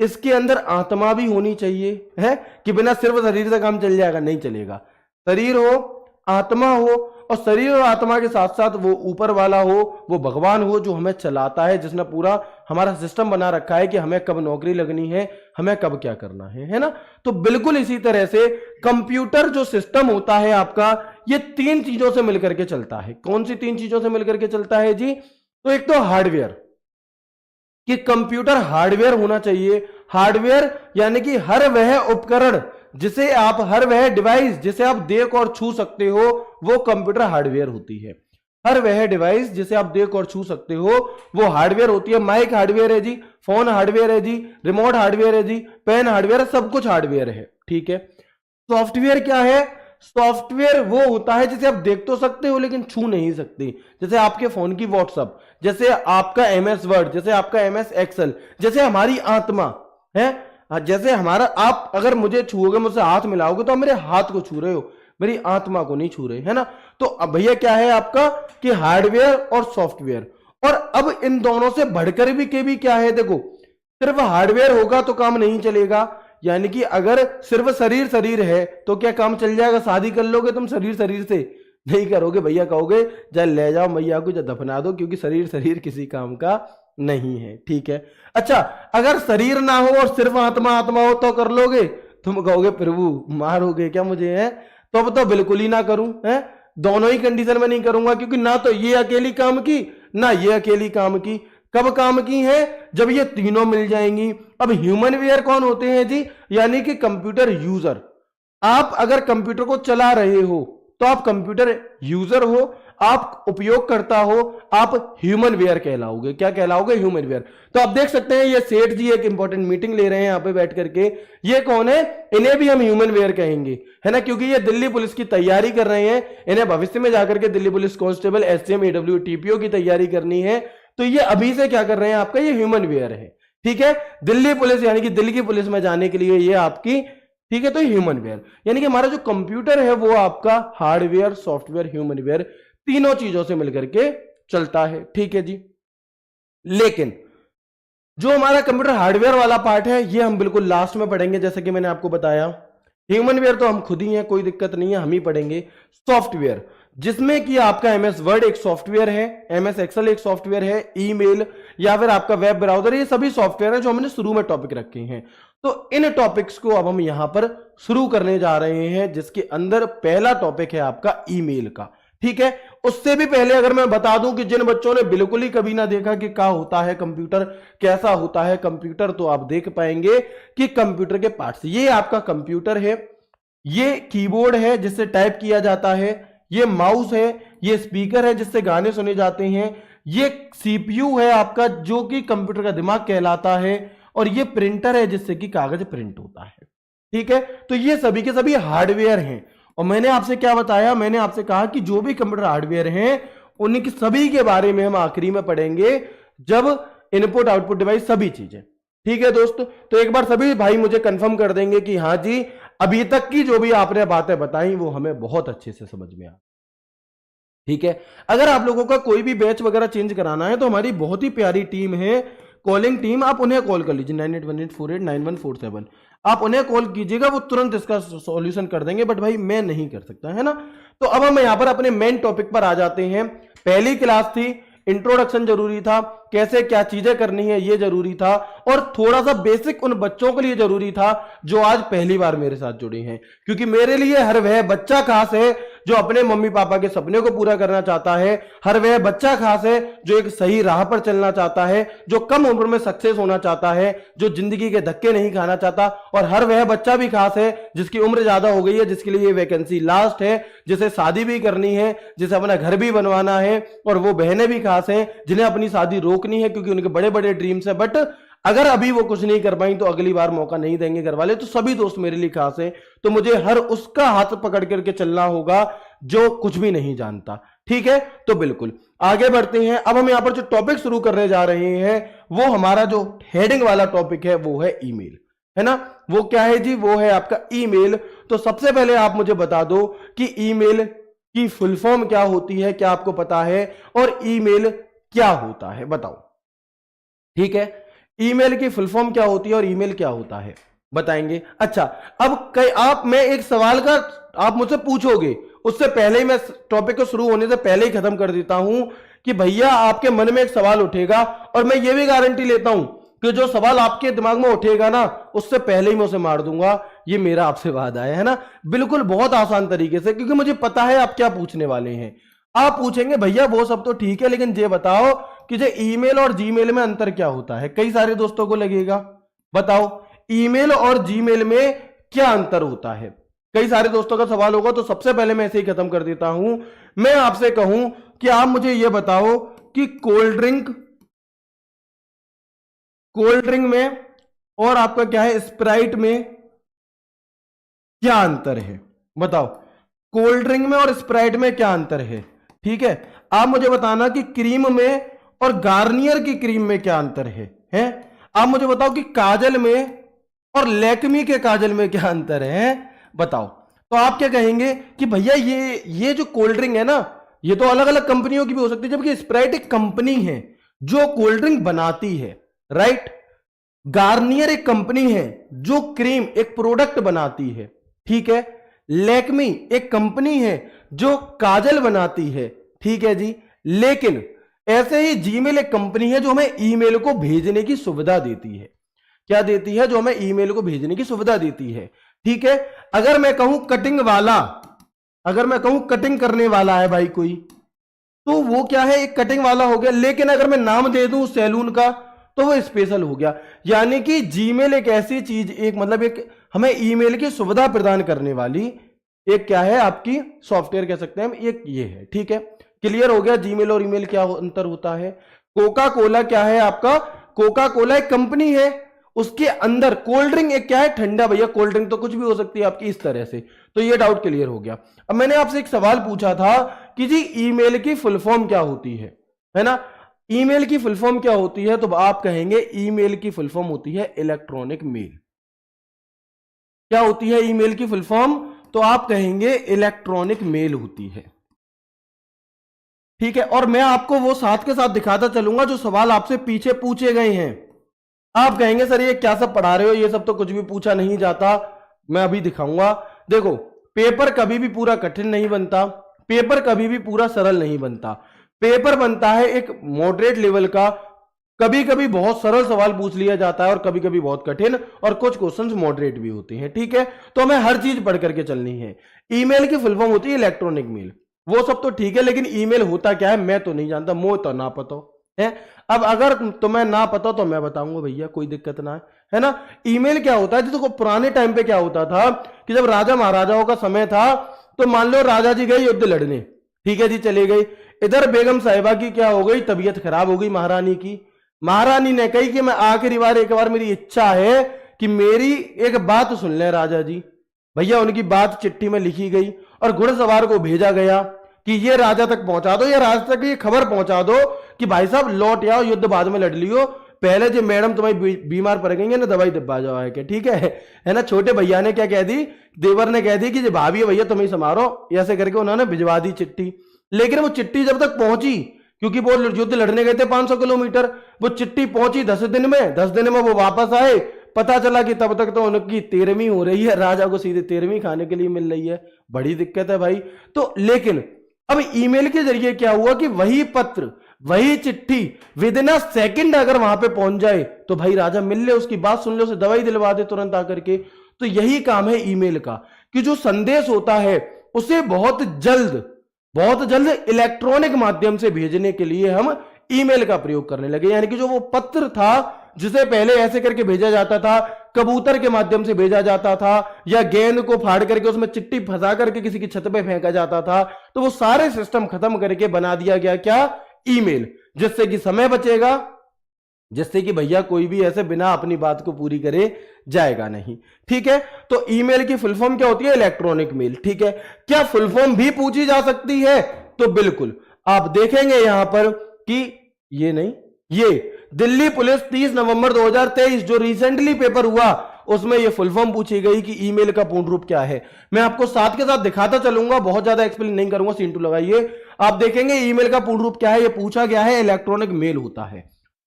इसके अंदर आत्मा भी होनी चाहिए, है कि बिना सिर्फ शरीर से काम चल जाएगा, नहीं चलेगा। शरीर हो, आत्मा हो, और शरीर और आत्मा के साथ साथ वो ऊपर वाला हो, वो भगवान हो जो हमें चलाता है, जिसने पूरा हमारा सिस्टम बना रखा है कि हमें कब नौकरी लगनी है, हमें कब क्या करना है ना। तो बिल्कुल इसी तरह से कंप्यूटर जो सिस्टम होता है आपका, ये 3 चीजों से मिलकर के चलता है। कौन सी 3 चीजों से मिलकर के चलता है जी, तो एक तो हार्डवेयर, कि कंप्यूटर हार्डवेयर होना चाहिए। हार्डवेयर यानी कि हर वह उपकरण जिसे आप, हर वह डिवाइस जिसे आप देख और छू सकते हो, वो कंप्यूटर हार्डवेयर होती है। हर वह डिवाइस जिसे आप देख और छू सकते हो वो हार्डवेयर होती है। माइक हार्डवेयर है जी, फोन हार्डवेयर है जी, रिमोट हार्डवेयर है जी, पेन हार्डवेयर, सब कुछ हार्डवेयर है, ठीक है। सॉफ्टवेयर क्या है, सॉफ्टवेयर वो होता है जिसे आप देख तो सकते हो लेकिन छू नहीं सकते, जैसे आपके फोन की व्हाट्सएप, जैसे आपका MS वर्ड, जैसे आपका MS एक्सेल, जैसे हमारी आत्मा है, जैसे हमारा, आप अगर मुझे छूओगे, मुझसे हाथ मिलाओगे तो आप मेरे हाथ को छू रहे हो, मेरी आत्मा को नहीं छू रहे, है ना। तो अब भैया क्या है आपका कि हार्डवेयर और सॉफ्टवेयर। और अब इन दोनों से बढ़कर भी क्या है, देखो सिर्फ हार्डवेयर होगा तो काम नहीं चलेगा, यानी कि अगर सिर्फ शरीर शरीर है तो क्या काम चल जाएगा, शादी कर लोगे तुम शरीर शरीर से, नहीं करोगे भैया, कहोगे जा ले जाओ मैया को, जा दफना दो, क्योंकि शरीर शरीर किसी काम का नहीं है, ठीक है। अच्छा, अगर शरीर ना हो और सिर्फ आत्मा आत्मा हो तो कर लोगे, तुम कहोगे प्रभु मारोगे क्या मुझे, है तो अब तो बिल्कुल ही ना करूं, है दोनों ही कंडीशन में नहीं करूंगा, क्योंकि ना तो ये अकेली काम की ना ये अकेली काम की। कब काम की है, जब ये तीनों मिल जाएंगी। अब ह्यूमन वेयर कौन होते हैं जी, यानी कि कंप्यूटर यूजर। आप अगर कंप्यूटर को चला रहे हो तो आप कंप्यूटर यूजर हो, आप उपयोगकर्ता हो, आप ह्यूमन वेयर कहलाओगे। क्या कहलाओगे? Human where. तो आप देख सकते हैं ये सेठ जी एक इंपॉर्टेंट मीटिंग ले रहे हैं यहां पे बैठ करके। ये कौन है? इन्हें भी हम ह्यूमन वेयर कहेंगे, है ना, क्योंकि ये दिल्ली पुलिस की तैयारी कर रहे हैं। इन्हें भविष्य में जाकर के Delhi police constable, SDM, EW, TPO की तैयारी करनी है। तो ये अभी से क्या कर रहे हैं? आपका ये ह्यूमन वेयर है, ठीक है। दिल्ली पुलिस यानी कि दिल्ली की पुलिस में जाने के लिए ये आपकी, ठीक है। तो ह्यूमन वेयर यानी कि हमारा जो कंप्यूटर है वो आपका हार्डवेयर, सॉफ्टवेयर, ह्यूमन वेयर तीनों चीजों से मिलकर के चलता है, ठीक है जी। लेकिन जो हमारा कंप्यूटर हार्डवेयर वाला पार्ट है ये हम बिल्कुल लास्ट में पढ़ेंगे, जैसे कि मैंने आपको बताया। ह्यूमन वेयर तो हम खुद ही हैं, कोई दिक्कत नहीं है, हम ही पढ़ेंगे। सॉफ्टवेयर, जिसमें कि आपका एमएस वर्ड एक सॉफ्टवेयर है, एमएस एक्सेल एक सॉफ्टवेयर है, ईमेल या फिर आपका वेब ब्राउजर, ये सभी सॉफ्टवेयर है जो हमने शुरू में टॉपिक रखे हैं। तो इन टॉपिक्स को अब हम यहां पर शुरू करने जा रहे हैं, जिसके अंदर पहला टॉपिक है आपका ईमेल का, ठीक है। उससे भी पहले अगर मैं बता दूं कि जिन बच्चों ने बिल्कुल ही कभी ना देखा कि क्या होता है कंप्यूटर, कैसा होता है कंप्यूटर, तो आप देख पाएंगे कि कंप्यूटर के पार्ट्स, ये आपका कंप्यूटर है, ये कीबोर्ड है जिससे टाइप किया जाता है, ये माउस है, ये स्पीकर है जिससे गाने सुने जाते हैं, ये सीपीयू है आपका जो कि कंप्यूटर का दिमाग कहलाता है, और ये प्रिंटर है जिससे कि कागज प्रिंट होता है, ठीक है। तो ये सभी के सभी हार्डवेयर हैं। और मैंने आपसे क्या बताया? मैंने आपसे कहा कि जो भी कंप्यूटर हार्डवेयर हैं उनकी सभी के बारे में हम आखिरी में पढ़ेंगे, जब इनपुट आउटपुट डिवाइस सभी चीजें, ठीक है दोस्तों। तो एक बार सभी भाई मुझे कंफर्म कर देंगे कि हाँ जी, अभी तक की जो भी आपने बातें बताई वो हमें बहुत अच्छे से समझ में आ, ठीक है। अगर आप लोगों का कोई भी बैच वगैरह चेंज कराना है तो हमारी बहुत ही प्यारी टीम है, कॉलिंग टीम, आप उन्हें कॉल कर लीजिए 9818489147, आप उन्हें कॉल कीजिएगा, वो तुरंत इसका सॉल्यूशन कर देंगे। बट भाई मैं नहीं कर सकता, है ना। तो अब हम यहां पर अपने मेन टॉपिक पर आ जाते हैं। पहली क्लास थी, इंट्रोडक्शन जरूरी था, कैसे क्या चीजें करनी है ये जरूरी था, और थोड़ा सा बेसिक उन बच्चों के लिए जरूरी था जो आज पहली बार मेरे साथ जुड़े हैं, क्योंकि मेरे लिए हर वह बच्चा खास है जो अपने मम्मी पापा के सपने को पूरा करना चाहता है, हर वह बच्चा खास है जो एक सही राह पर चलना चाहता है, जो कम उम्र में सक्सेस होना चाहता है, जो जिंदगी के धक्के नहीं खाना चाहता, और हर वह बच्चा भी खास है जिसकी उम्र ज्यादा हो गई है, जिसके लिए ये वैकेंसी लास्ट है, जिसे शादी भी करनी है, जिसे अपना घर भी बनवाना है, और वो बहनें भी खास हैं जिन्हें अपनी शादी रोकनी है क्योंकि उनके बड़े बड़े ड्रीम्स है, बट अगर अभी वो कुछ नहीं कर पाई तो अगली बार मौका नहीं देंगे घर वाले। तो सभी दोस्त मेरे लिए खास हैं, तो मुझे हर उसका हाथ पकड़ करके चलना होगा जो कुछ भी नहीं जानता, ठीक है। तो बिल्कुल आगे बढ़ते हैं। अब हम यहां पर जो टॉपिक शुरू करने जा रहे हैं वो हमारा जो हेडिंग वाला टॉपिक है वो है ईमेल, है ना। वो क्या है जी? वो है आपका ईमेल। तो सबसे पहले आप मुझे बता दो कि ईमेल की फुल फॉर्म क्या होती है, क्या आपको पता है, और ईमेल क्या होता है, बताओ, ठीक है। ईमेल की फुल फॉर्म क्या होती है और ईमेल क्या होता है बताएंगे। अच्छा, अब मैं एक सवाल का आप मुझसे पूछोगे, उससे पहले ही मैं टॉपिक को शुरू होने से पहले ही खत्म कर देता हूं कि भैया आपके मन में एक सवाल उठेगा, और मैं ये भी गारंटी लेता हूं कि जो सवाल आपके दिमाग में उठेगा ना उससे पहले ही मैं उसे मार दूंगा। ये मेरा आपसे वादा है ना, बिल्कुल बहुत आसान तरीके से, क्योंकि मुझे पता है आप क्या पूछने वाले हैं। आप पूछेंगे भैया वो सब तो ठीक है, लेकिन ये बताओ कि जो ईमेल और जीमेल में अंतर क्या होता है। कई सारे दोस्तों को लगेगा, बताओ ईमेल और जीमेल में क्या अंतर होता है। कई सारे दोस्तों का सवाल होगा, तो सबसे पहले मैं इसे ही खत्म कर देता हूं। मैं आपसे कहूं कि आप मुझे यह बताओ कि कोल्ड ड्रिंक में और आपका क्या है स्प्राइट में क्या अंतर है, बताओ। कोल्ड ड्रिंक में और स्प्राइट में क्या अंतर है, ठीक है। आप मुझे बताना कि क्रीम में और गार्नियर की क्रीम में क्या अंतर है? आप मुझे बताओ कि काजल में और लैक्मी के काजल में क्या अंतर है, बताओ। तो आप क्या कहेंगे कि भैया ये जो कोल्ड ड्रिंक है ना, ये तो अलग अलग कंपनियों की भी हो सकती है, जबकि स्प्राइट एक कंपनी है जो कोल्ड ड्रिंक बनाती है, राइट। गार्नियर एक कंपनी है जो क्रीम एक प्रोडक्ट बनाती है, ठीक है। लैक्मी एक कंपनी है जो काजल बनाती है, ठीक है जी। लेकिन ऐसे ही जीमेल एक कंपनी है जो हमें ईमेल को भेजने की सुविधा देती है। क्या देती है? जो हमें ईमेल को भेजने की सुविधा देती है, ठीक है। अगर मैं कहूं कटिंग वाला, अगर मैं कहूं कटिंग करने वाला है भाई कोई, तो वो क्या है? एक कटिंग वाला हो गया। लेकिन अगर मैं नाम दे दूं सैलून का तो वो स्पेशल हो गया। यानी कि जीमेल एक ऐसी चीज, एक मतलब एक हमें ईमेल की सुविधा प्रदान करने वाली एक क्या है आपकी सॉफ्टवेयर कह सकते हैं हम, एक ये है, ठीक है। क्लियर हो गया जीमेल और ईमेल क्या अंतर होता है। कोका कोला क्या है आपका, कोका कोला एक कंपनी है, उसके अंदर कोल्ड ड्रिंक एक क्या है, ठंडा। भैया कोल्ड ड्रिंक तो कुछ भी हो सकती है आपकी, इस तरह से। तो ये डाउट क्लियर हो गया। अब मैंने आपसे एक सवाल पूछा था कि जी ईमेल की फुल फॉर्म क्या होती है ना, ईमेल की फुल फॉर्म क्या होती है, तो आप कहेंगे ईमेल की फुल फॉर्म होती है इलेक्ट्रॉनिक मेल। क्या होती है ईमेल की फुल फॉर्म, तो आप कहेंगे इलेक्ट्रॉनिक मेल होती है। ठीक है, और मैं आपको वो साथ के साथ दिखाता चलूंगा जो सवाल आपसे पीछे पूछे गए हैं। आप कहेंगे सर ये क्या सब पढ़ा रहे हो, ये सब तो कुछ भी पूछा नहीं जाता। मैं अभी दिखाऊंगा। देखो, पेपर कभी भी पूरा कठिन नहीं बनता, पेपर कभी भी पूरा सरल नहीं बनता। पेपर बनता है एक मॉडरेट लेवल का, कभी कभी बहुत सरल सवाल पूछ लिया जाता है और कभी कभी बहुत कठिन, और कुछ क्वेश्चंस मॉडरेट भी होते हैं। ठीक है, तो हमें हर चीज पढ़ करके चलनी है। ईमेल की फुल फॉर्म होती है इलेक्ट्रॉनिक मेल, वो सब तो ठीक है, लेकिन ईमेल होता क्या है मैं तो नहीं जानता, मोह तो ना पता है। अब अगर तुम्हें ना पता तो मैं बताऊंगा भैया, कोई दिक्कत ना है ना। ईमेल क्या होता है, देखो पुराने टाइम पे क्या होता था कि जब राजा महाराजाओं का समय था, तो मान लो राजा जी गए युद्ध लड़ने, ठीक है जी, चले गए। इधर बेगम साहिबा की क्या हो गई, तबीयत खराब हो गई महारानी की। महारानी ने कही कि मैं आखिरी बार, एक बार मेरी इच्छा है कि मेरी एक बात सुन ले राजा जी। भैया उनकी बात चिट्ठी में लिखी गई और घुड़सवार को भेजा गया कि ये राजा तक पहुंचा दो, या राजा तक ये खबर पहुंचा दो कि भाई साहब लौट आओ, युद्ध बाद में लड़ लियो, पहले जो मैडम तुम्हारी बीमार पड़ गई है ना, दवाई दबा जाओ है ठीक है ना। छोटे भैया ने क्या कह दी, देवर ने कह दी कि जो भाभी है भैया तुम ही संभालो, ऐसे करके उन्होंने भिजवा दी चिट्ठी। लेकिन वो चिट्ठी जब तक पहुंची, क्योंकि वो युद्ध लड़ने गए थे 500 किलोमीटर, वो चिट्ठी पहुंची 10 दिन में, 10 दिन में वो वापस आए, पता चला कि तब तक तो उनकी 13वीं हो रही है, राजा को सीधे 13वीं खाने के लिए मिल रही है। बड़ी दिक्कत है भाई। तो लेकिन अब ईमेल के जरिए क्या हुआ कि वही पत्र, वही चिट्ठी विद इन अ सेकंड अगर वहां पे पहुंच जाए तो भाई राजा मिल ले, उसकी बात सुन ले, उसे दवाई दिलवा दे तुरंत आकर के। तो यही काम है ईमेल का कि जो संदेश होता है उसे बहुत जल्द इलेक्ट्रॉनिक माध्यम से भेजने के लिए हम ईमेल का प्रयोग करने लगे। यानी कि जो वो पत्र था जिसे पहले ऐसे करके भेजा जाता था, कबूतर के माध्यम से भेजा जाता था, या गेंद को फाड़ करके उसमें चिट्ठी फंसा करके किसी की छत पे फेंका जाता था, तो वो सारे सिस्टम खत्म करके बना दिया गया क्या, ईमेल, जिससे कि समय बचेगा, जिससे कि भैया कोई भी ऐसे बिना अपनी बात को पूरी करे जाएगा नहीं। ठीक है, तो ईमेल की फुल फॉर्म क्या होती है, इलेक्ट्रॉनिक मेल। ठीक है, क्या फुल फॉर्म भी पूछी जा सकती है, तो बिल्कुल आप देखेंगे यहां पर कि ये नहीं, ये दिल्ली पुलिस 30 नवंबर 2023 जो रिसेंटली पेपर हुआ उसमें ये फुल फॉर्म पूछी गई कि ईमेल का पूर्ण रूप क्या है। मैं आपको साथ के साथ दिखाता चलूंगा, बहुत ज्यादा एक्सप्लेन नहीं करूंगा, सीन 2 लगाइए। आप देखेंगे ईमेल का पूर्ण रूप क्या है, ये पूछा गया है इलेक्ट्रॉनिक मेल होता है।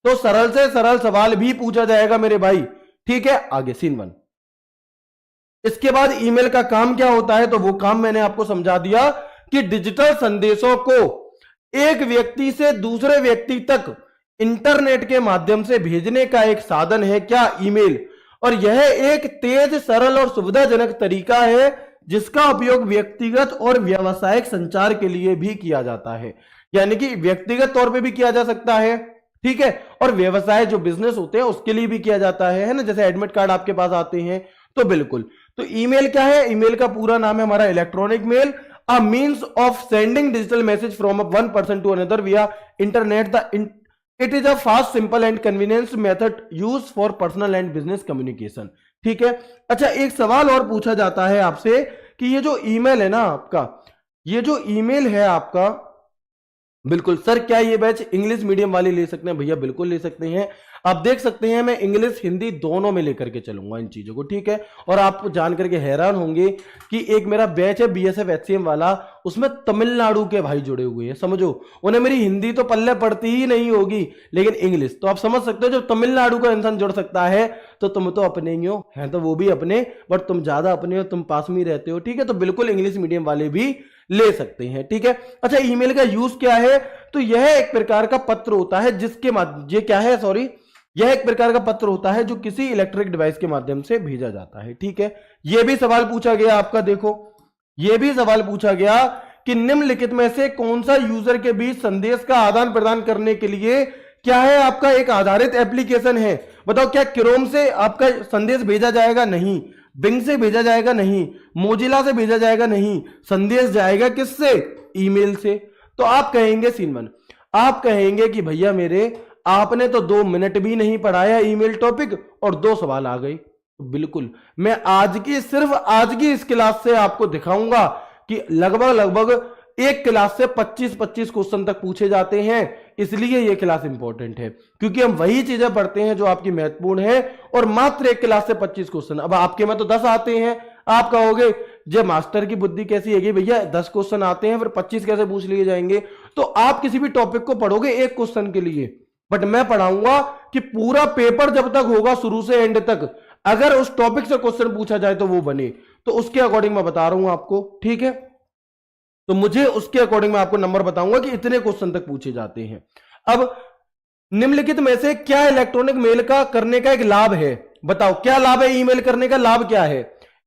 तो सरल से सरल सवाल भी पूछा जाएगा मेरे भाई। ठीक है, आगे सीन 1। इसके बाद ईमेल का काम क्या होता है, तो वो काम मैंने आपको समझा दिया कि डिजिटल संदेशों को एक व्यक्ति से दूसरे व्यक्ति तक इंटरनेट के माध्यम से भेजने का एक साधन है क्या, ईमेल। और यह एक तेज, सरल और सुविधाजनक तरीका है जिसका उपयोग व्यक्तिगत और व्यावसायिक संचार के लिए भी किया जाता है। यानी कि व्यक्तिगत तौर पे भी किया जा सकता है, ठीक है, और व्यवसाय जो बिजनेस होते हैं उसके लिए भी किया जाता है ना, जैसे एडमिट कार्ड आपके पास आते हैं। तो बिल्कुल, तो ईमेल क्या है, ईमेल का पूरा नाम है हमारा electronic mail, a means of sending digital message from one person to another via internet. It is a fast, simple and convenience method use for personal and business communication. ठीक है, अच्छा एक सवाल और पूछा जाता है आपसे कि ये जो ईमेल है ना आपका, ये जो ईमेल है आपका, बिल्कुल सर क्या ये बैच इंग्लिश मीडियम वाले ले सकते हैं, भैया बिल्कुल ले सकते हैं। आप देख सकते हैं मैं इंग्लिश हिंदी दोनों में लेकर के चलूंगा इन चीजों को। ठीक है, और आप जान करके हैरान होंगे कि एक मेरा बैच है बीएसएफ एचसीएम वाला, उसमें तमिलनाडु के भाई जुड़े हुए हैं। समझो, उन्हें मेरी हिंदी तो पल्ले पड़ती ही नहीं होगी, लेकिन इंग्लिश तो आप समझ सकते हो, जब तमिलनाडु का इंसान जुड़ सकता है तो तुम तो अपने ही हो, हैं तो वो भी अपने, बट तुम ज्यादा अपने हो, तुम पास में ही रहते हो। ठीक है, तो बिल्कुल इंग्लिश मीडियम वाले भी ले सकते हैं। ठीक है, अच्छा ईमेल का यूज क्या है, तो यह एक प्रकार का पत्र होता है जिसके ये क्या है, सॉरी, यह एक प्रकार का पत्र होता है जो किसी इलेक्ट्रिक डिवाइस के माध्यम से भेजा जाता है। ठीक है, यह भी सवाल पूछा गया आपका, देखो यह भी सवाल पूछा गया कि निम्नलिखित में से कौन सा यूजर के बीच संदेश का आदान प्रदान करने के लिए क्या है, आपका एक आधारित एप्लीकेशन है। बताओ, क्या क्रोम से आपका संदेश भेजा जाएगा, नहीं, बिंग से भेजा जाएगा, नहीं, मोजिला से भेजा जाएगा, नहीं, संदेश जाएगा किससे, ईमेल से। तो आप कहेंगे सीन 1, आप कहेंगे कि भैया मेरे आपने तो 2 मिनट भी नहीं पढ़ाया ईमेल टॉपिक और 2 सवाल आ गए। तो बिल्कुल मैं सिर्फ आज की इस क्लास से आपको दिखाऊंगा कि लगभग एक क्लास से 25-25 क्वेश्चन तक पूछे जाते हैं। इसलिए यह क्लास इंपॉर्टेंट है क्योंकि हम वही चीजें पढ़ते हैं जो आपकी महत्वपूर्ण है और मात्र एक क्लास से 25 क्वेश्चन। अब आपके में तो 10 आते हैं, आप कहोगे जे मास्टर की बुद्धि कैसी है भैया 10 क्वेश्चन आते हैं फिर 25 कैसे पूछ लिए जाएंगे। तो आप किसी भी टॉपिक को पढ़ोगे एक क्वेश्चन के लिए, बट मैं पढ़ाऊंगा कि पूरा पेपर जब तक होगा शुरू से एंड तक अगर उस टॉपिक से क्वेश्चन पूछा जाए तो वो बने। तो उसके अकॉर्डिंग मैं बता रहा हूं आपको, ठीक है। तो मुझे उसके अकॉर्डिंग मैं आपको नंबर बताऊंगा कि इतने क्वेश्चन तक पूछे जाते हैं। अब निम्नलिखित में से क्या इलेक्ट्रॉनिक मेल का करने का एक लाभ है, बताओ क्या लाभ है ईमेल करने का, लाभ क्या है।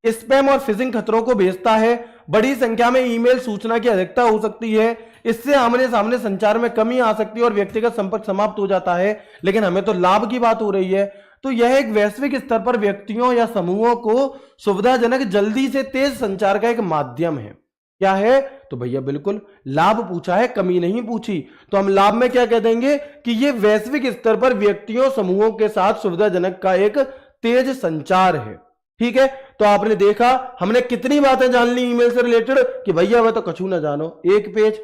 स्पैम और फिशिंग खतरों को भेजता है, बड़ी संख्या में ईमेल सूचना की अधिकता हो सकती है, इससे आमने सामने संचार में कमी आ सकती है और व्यक्तिगत संपर्क समाप्त हो जाता है। लेकिन हमें तो लाभ की बात हो रही है। तो यह एक वैश्विक स्तर पर व्यक्तियों या समूहों को सुविधाजनक जल्दी से तेज संचार का एक माध्यम है। क्या है, तो भैया बिल्कुल लाभ पूछा है, कमी नहीं पूछी। तो हम लाभ में क्या कह देंगे कि यह वैश्विक स्तर पर व्यक्तियों समूहों के साथ सुविधाजनक का एक तेज संचार है। ठीक है, तो आपने देखा हमने कितनी बातें जान ली ईमेल से रिलेटेड कि भैया वह तो कछु ना जानो। एक पेज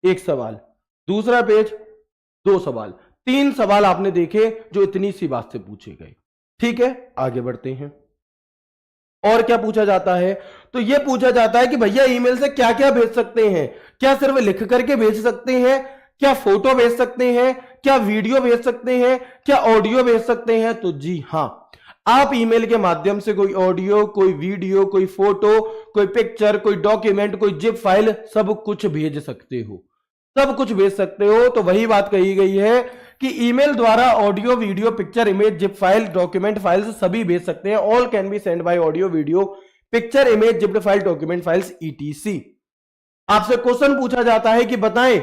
एक सवाल, दूसरा पेज 2 सवाल, 3 सवाल आपने देखे जो इतनी सी बात से पूछे गए। ठीक है, आगे बढ़ते हैं। और क्या पूछा जाता है, तो यह पूछा जाता है कि भैया ईमेल से क्या क्या भेज सकते हैं। क्या सिर्फ लिख करके भेज सकते हैं, क्या फोटो भेज सकते हैं, क्या वीडियो भेज सकते हैं, क्या ऑडियो भेज सकते हैं। तो जी हां, आप ईमेल के माध्यम से कोई ऑडियो, कोई वीडियो, कोई फोटो, कोई पिक्चर, कोई डॉक्यूमेंट, कोई जिप फाइल सब कुछ भेज सकते हो, सब कुछ भेज सकते हो। तो वही बात कही गई है कि ईमेल द्वारा audio, video, picture, image, zip file, document files सभी भेज सकते हैं। All can be send by audio, video, picture, image, zip file, document files etc. आपसे क्वेश्चन पूछा जाता है कि बताएं,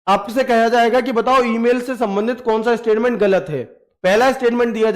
आपसे कहा जाएगा कि बताओ ईमेल से संबंधित कौन सा स्टेटमेंट गलत है। पहला स्टेटमेंट दिया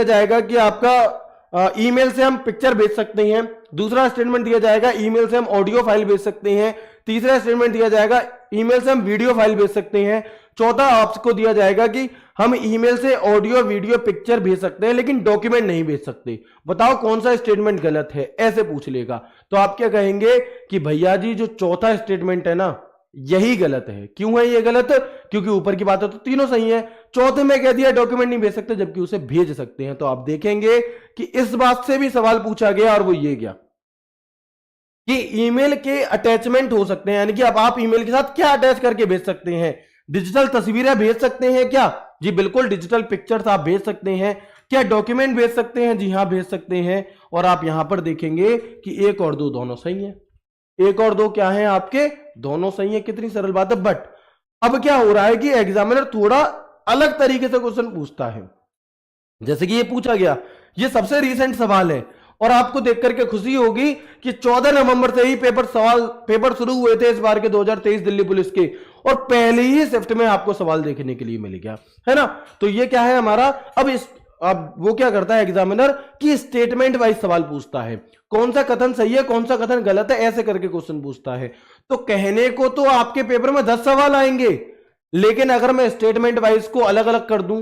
जाएगा कि आपका ईमेल से हम पिक्चर भेज सकते हैं। दूसरा स्टेटमेंट दिया जाएगा ईमेल से हम ऑडियो फाइल भेज सकते हैं। तीसरा स्टेटमेंट दिया जाएगा ईमेल से हम वीडियो फाइल भेज सकते हैं। चौथा आपको दिया जाएगा कि हम ईमेल से ऑडियो, वीडियो, पिक्चर भेज सकते हैं लेकिन डॉक्यूमेंट नहीं भेज सकते। बताओ कौन सा स्टेटमेंट गलत है, ऐसे पूछ लेगा। तो आप क्या कहेंगे कि भैया जी जो चौथा स्टेटमेंट है ना यही गलत है। क्यों है ये गलत, क्योंकि ऊपर की बातें तो तीनों सही है। चौथे में कह दिया डॉक्यूमेंट नहीं भेज सकते जबकि उसे भेज सकते हैं। तो आप देखेंगे कि इस बात से भी सवाल पूछा गया और वो ये गया कि ईमेल के अटैचमेंट हो सकते हैं, यानी कि अब आप ईमेल के साथ क्या अटैच करके भेज सकते हैं। डिजिटल तस्वीरें भेज सकते हैं क्या, जी बिल्कुल। डिजिटल पिक्चर्स आप भेज सकते हैं। क्या डॉक्यूमेंट भेज सकते हैं, जी हां भेज सकते हैं। और आप यहां पर देखेंगे कि 1 और 2 दोनों सही है। 1 और 2 क्या है आपके, दोनों सही है। कितनी सरल बात है। बट अब क्या हो रहा है कि एग्जामिनर थोड़ा अलग तरीके से क्वेश्चन पूछता है। जैसे कि ये पूछा गया, ये सबसे रीसेंट सवाल है और आपको देख करके खुशी होगी कि 14 नवंबर से ही पेपर शुरू हुए थे इस बार के 2023 दिल्ली पुलिस के, और पहले ही शिफ्ट में आपको सवाल देखने के लिए मिल गया है ना। तो ये क्या है हमारा, अब वो क्या करता है एग्जामिनर कि स्टेटमेंट वाइज सवाल पूछता है। कौन सा कथन सही है, कौन सा कथन गलत है, ऐसे करके क्वेश्चन पूछता है। तो कहने को तो आपके पेपर में 10 सवाल आएंगे, लेकिन अगर मैं स्टेटमेंट वाइज को अलग अलग कर दूं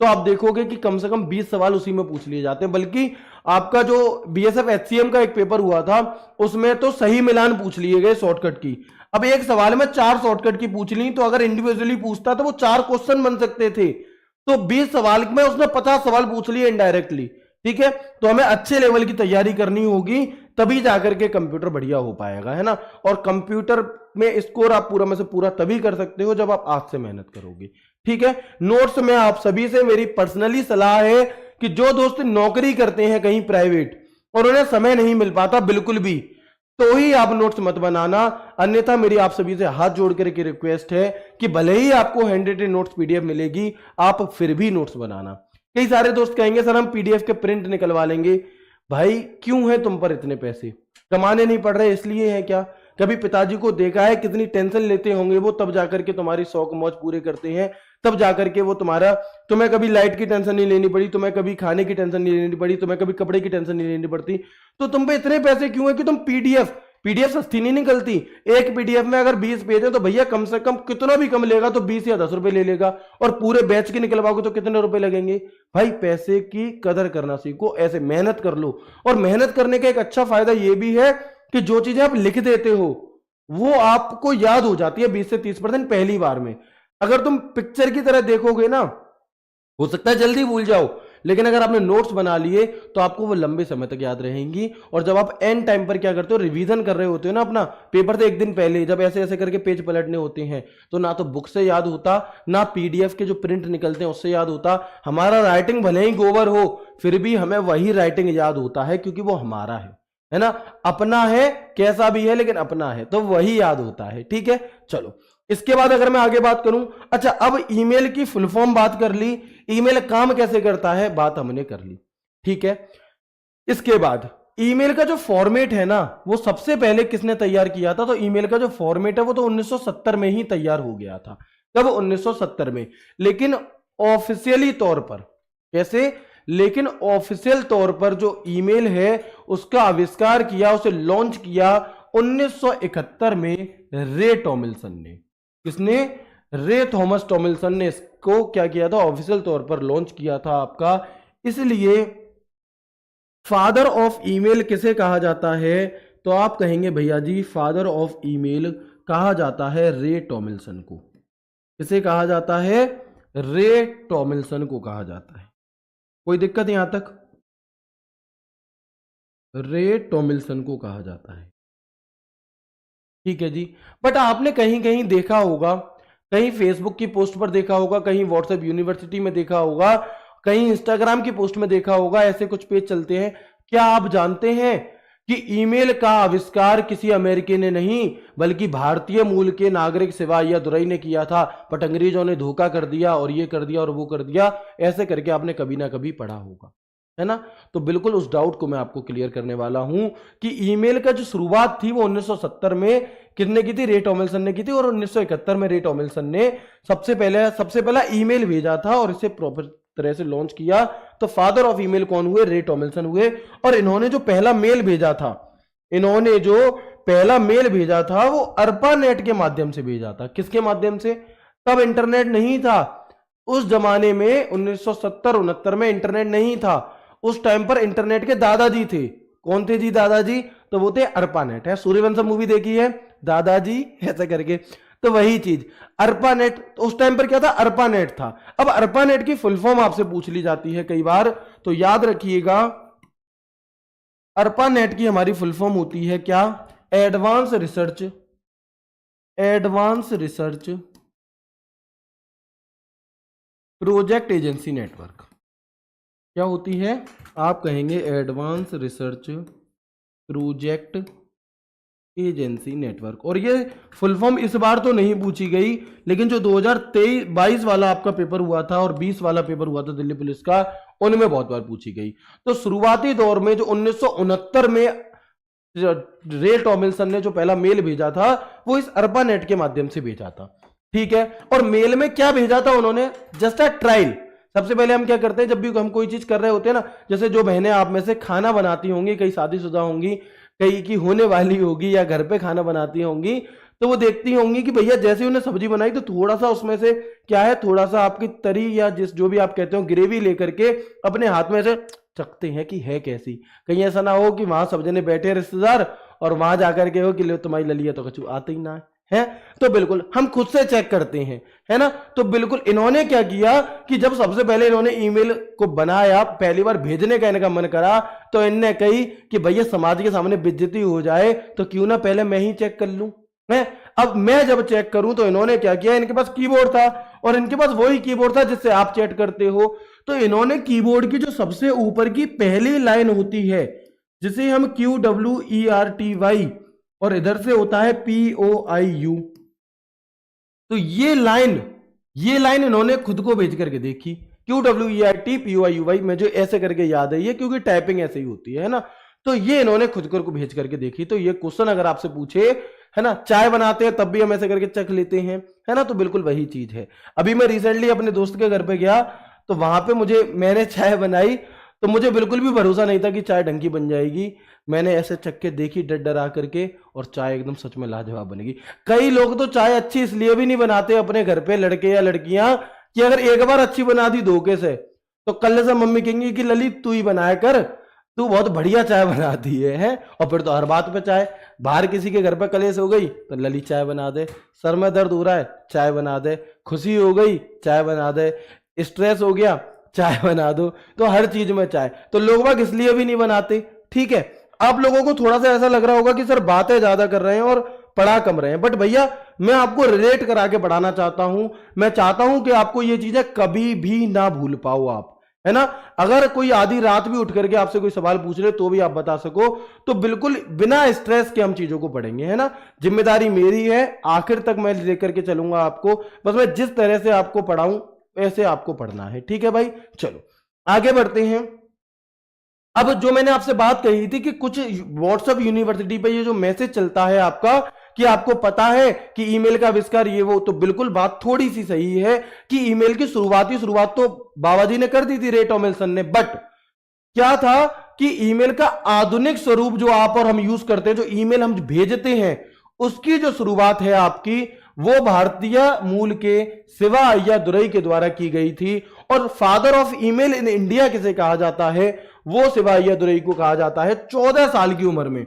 तो आप देखोगे कि कम से कम 20 सवाल उसी में पूछ लिए जाते हैं। बल्कि आपका जो बीएसएफ एचसीएम का एक पेपर हुआ था उसमें तो सही मिलान पूछ लिए गए शॉर्टकट की। अब एक सवाल में 4 शॉर्टकट की पूछ ली, तो अगर इंडिविजुअली पूछता तो वो 4 क्वेश्चन बन सकते थे। तो 20 सवाल में उसने 50 सवाल पूछ लिए इनडायरेक्टली। ठीक है, तो हमें अच्छे लेवल की तैयारी करनी होगी, तभी जाकर के कंप्यूटर बढ़िया हो पाएगा, है ना। और कंप्यूटर में स्कोर आप पूरा में से पूरा तभी कर सकते हो जब आप आज से मेहनत करोगे। ठीक है, नोट्स में आप सभी से मेरी पर्सनली सलाह है कि जो दोस्त नौकरी करते हैं कहीं प्राइवेट और उन्हें समय नहीं मिल पाता बिल्कुल भी, तो ही आप नोट्स मत बनाना। अन्यथा मेरी आप सभी से हाथ जोड़ करके रिक्वेस्ट है कि भले ही आपको हैंड रिटन नोट्स पीडीएफ मिलेगी, आप फिर भी नोट्स बनाना। कई सारे दोस्त कहेंगे सर हम पीडीएफ के प्रिंट निकलवा लेंगे। भाई क्यों है तुम पर इतने पैसे, कमाने नहीं पड़ रहे इसलिए है क्या। कभी पिताजी को देखा है कितनी टेंशन लेते होंगे वो, तब जाकर के तुम्हारी शौक मौज पूरे करते हैं, तब जाकर के वो तुम्हें कभी लाइट की टेंशन नहीं लेनी पड़ी, तुम्हें कभी खाने की टेंशन नहीं लेनी पड़ी, तुम्हें कभी कपड़े की टेंशन नहीं लेनी पड़ती। तो तुम पे इतने पैसे क्यों है कि तुम पीडीएफ सस्ती नहीं निकलती। एक पीडीएफ में अगर 20 पेज है तो भैया कम से कम कितना भी कम लेगा तो 20 या 10 रुपए ले लेगा, और पूरे बैच की निकलवाओगे तो कितने रुपए लगेंगे। भाई पैसे की कदर करना सीखो, ऐसे मेहनत कर लो। और मेहनत करने का एक अच्छा फायदा यह भी है कि जो चीजें आप लिख देते हो वो आपको याद हो जाती है 20 से 30% पहली बार में। अगर तुम पिक्चर की तरह देखोगे ना, हो सकता है जल्दी भूल जाओ, लेकिन अगर आपने नोट्स बना लिए तो आपको वो लंबे समय तक याद रहेंगी। और जब आप एंड टाइम पर क्या करते हो, रिवीजन कर रहे होते हो ना अपना पेपर से एक दिन पहले, जब ऐसे ऐसे करके पेज पलटने होते हैं, तो ना तो बुक से याद होता, ना पीडीएफ के जो प्रिंट निकलते हैं उससे याद होता। हमारा राइटिंग भले ही गोबर हो फिर भी हमें वही राइटिंग याद होता है, क्योंकि वो हमारा है ना, अपना है, कैसा भी है लेकिन अपना है, तो वही याद होता है। ठीक है, चलो इसके बाद अगर मैं आगे बात करूं, अच्छा अब ईमेल की फुल फॉर्म बात कर ली, ईमेल काम कैसे करता है बात हमने कर ली। ठीक है, इसके बाद ईमेल का जो फॉर्मेट है ना वो सबसे पहले किसने तैयार किया था, तो ईमेल का जो फॉर्मेट है वो तो 1970 में ही तैयार हो गया था। कब, 1970 में। लेकिन ऑफिशियली तौर पर, कैसे, लेकिन ऑफिशियल तौर पर जो ईमेल है उसका आविष्कार किया, उसे लॉन्च किया 1971 में रे टॉमिल्सन ने। किसने, रे थॉमस टॉमिल्सन ने इसको क्या किया था, ऑफिशियल तौर पर लॉन्च किया था आपका। इसलिए फादर ऑफ ईमेल किसे कहा जाता है, तो आप कहेंगे भैया जी फादर ऑफ ईमेल कहा जाता है रे टॉमिल्सन को। किसे कहा जाता है, रे टॉमिल्सन को कहा जाता है। कोई दिक्कत यहां तक, रे टॉमिल्सन को कहा जाता है। ठीक है जी, बट आपने कहीं कहीं देखा होगा, कहीं फेसबुक की पोस्ट पर देखा होगा, कहीं व्हाट्सएप यूनिवर्सिटी में देखा होगा, कहीं इंस्टाग्राम की पोस्ट में देखा होगा, ऐसे कुछ पेज चलते हैं। क्या आप जानते हैं कि ईमेल का आविष्कार किसी अमेरिकी ने नहीं बल्कि भारतीय मूल के नागरिक सिवाय या दुरई ने किया था, बट अंग्रेजों ने धोखा कर दिया और ये कर दिया और वो कर दिया, ऐसे करके आपने कभी ना कभी पढ़ा होगा, है ना। तो बिल्कुल उस डाउट को मैं आपको क्लियर करने वाला हूं कि ईमेल का जो शुरुआत थी वो 1970 में किसने की थी, रे टॉमिल्सन ने की थी। और 1971 में रे टॉमिल्सन ने सबसे पहला ईमेल भेजा था और इसे प्रॉपर तरह से लॉन्च किया। तो फादर ऑफ ईमेल कौन हुए, रे टॉमिल्सन हुए। और इन्होंने जो पहला मेल भेजा था, वो अर्पानेट के माध्यम से भेजा था। किसके माध्यम से, तब इंटरनेट नहीं था उस जमाने में, 1970-69 में इंटरनेट नहीं था। उस टाइम पर इंटरनेट के दादाजी थे। कौन थे जी दादाजी, तो वो थे अर्पानेट। है, सूर्यवंशम मूवी देखी है, दादाजी ऐसा करके, तो वही चीज अर्पानेट। तो उस टाइम पर क्या था, अर्पानेट था। अब अर्पानेट की फुल फॉर्म आपसे पूछ ली जाती है कई बार, तो याद रखिएगा अर्पानेट की हमारी फुल फॉर्म होती है क्या, advance research project agency network. क्या होती है, आप कहेंगे advance research project agency network. और ये फुल फॉर्म इस बार तो नहीं पूछी गई, लेकिन जो 2023-22 वाला आपका पेपर हुआ था और 20 वाला पेपर हुआ था दिल्ली पुलिस का, उनमें बहुत बार पूछी गई। तो शुरुआती दौर में जो 1969 में रे टॉमिल्सन ने जो पहला मेल भेजा था वो इस अर्पानेट के माध्यम से भेजा था। ठीक है, और मेल में क्या भेजा था उन्होंने, जस्ट अ ट्रायल। सबसे पहले हम क्या करते हैं, जब भी हम कोई चीज कर रहे होते हैं ना, जैसे जो बहनें आप में से खाना बनाती होंगी, कई शादीशुदा होंगी, कई की होने वाली होगी या घर पे खाना बनाती होंगी, तो वो देखती होंगी कि भैया जैसे उन्हें सब्जी बनाई तो थोड़ा सा उसमें से क्या है, थोड़ा सा आपकी तरी या जो भी आप कहते हो ग्रेवी लेकर के अपने हाथ में से चखते हैं कि है कैसी। कहीं ऐसा ना हो कि वहां सब जने बैठे रिश्तेदार और वहां जाकर के हो कि लो तुम्हारी ललिया तो कछु आते ही ना है। तो बिल्कुल हम खुद से चेक करते हैं, है ना। तो बिल्कुल इन्होंने क्या किया कि जब सबसे पहले इन्होंने ईमेल को बनाया, पहली बार भेजने का इनका मन करा, तो इनने कही कि भैया समाज के सामने बेइज्जती हो जाए तो क्यों ना पहले मैं ही चेक कर लूं। अब मैं जब चेक करूं तो इन्होंने क्या किया, इनके पास कीबोर्ड था और इनके पास वही कीबोर्ड था जिससे आप चैट करते हो। तो इन्होंने कीबोर्ड की जो सबसे ऊपर की पहली लाइन होती है जिसे हम QWERTY और इधर से होता है POIU, तो ये लाइन इन्होंने खुद को भेज करके देखी। QWERTPOIUY में जो ऐसे करके याद है ये, क्योंकि टाइपिंग ऐसे ही होती है ना। तो ये इन्होंने खुद को भेज करके देखी। तो ये क्वेश्चन अगर आपसे पूछे, है ना, चाय बनाते हैं तब भी हम ऐसे करके चख लेते हैं, है ना, तो बिल्कुल वही चीज है। अभी मैं रिसेंटली अपने दोस्त के घर पे गया तो वहां पे मैंने चाय बनाई तो मुझे बिल्कुल भी भरोसा नहीं था कि चाय ढंग की बन जाएगी। मैंने ऐसे चक्के देखी डर डरा करके, और चाय एकदम सच में लाजवाब बनेगी। कई लोग तो चाय अच्छी इसलिए भी नहीं बनाते अपने घर पे, लड़के या लड़कियां, कि अगर एक बार अच्छी बना दी धोखे से तो कल से मम्मी कहेंगी कि ललित तू ही बनाया कर, तू बहुत बढ़िया चाय बनाती है। और फिर तो हर बात पे चाय। बाहर किसी के घर पे कलेश हो गई तो ललित चाय बना दे, सर में दर्द हो रहा है चाय बना दे, खुशी हो गई चाय बना दे, स्ट्रेस हो गया चाय बना दो। तो हर चीज में चाय। तो लोग बाग इसलिए भी नहीं बनाते। ठीक है, आप लोगों को थोड़ा सा ऐसा लग रहा होगा कि सर बातें ज्यादा कर रहे हैं और पढ़ा कम रहे हैं, बट भैया मैं आपको रिलेट करा के पढ़ाना चाहता हूं। मैं चाहता हूं कि आपको ये चीजें कभी भी ना भूल पाओ आप, है ना। अगर कोई आधी रात भी उठ करके आपसे कोई सवाल पूछ ले तो भी आप बता सको, तो बिल्कुल बिना स्ट्रेस के हम चीजों को पढ़ेंगे, है ना। जिम्मेदारी मेरी है, आखिर तक मैं लेकर के चलूंगा आपको। बस मैं जिस तरह से आपको पढ़ाऊं ऐसे आपको पढ़ना है। ठीक है भाई, चलो आगे बढ़ते हैं। अब जो मैंने आपसे बात कही थी कि कुछ व्हाट्सएप यूनिवर्सिटी पे ये जो मैसेज चलता है आपका, कि आपको पता है कि ईमेल का आविष्कार ये वो, तो बिल्कुल बात थोड़ी सी सही है कि ईमेल की शुरुआत तो बाबा जी ने कर दी थी, रे टॉमिल्सन ने। बट क्या था कि ईमेल का आधुनिक स्वरूप जो आप और हम यूज करते हैं, जो ईमेल हम भेजते हैं, उसकी जो शुरुआत है आपकी, वो भारतीय मूल के शिवा अय्यादुरई के द्वारा की गई थी। और father of email in India किसे कहा जाता है, वो शिवा अय्यादुरई को कहा जाता है। 14 साल की उम्र में,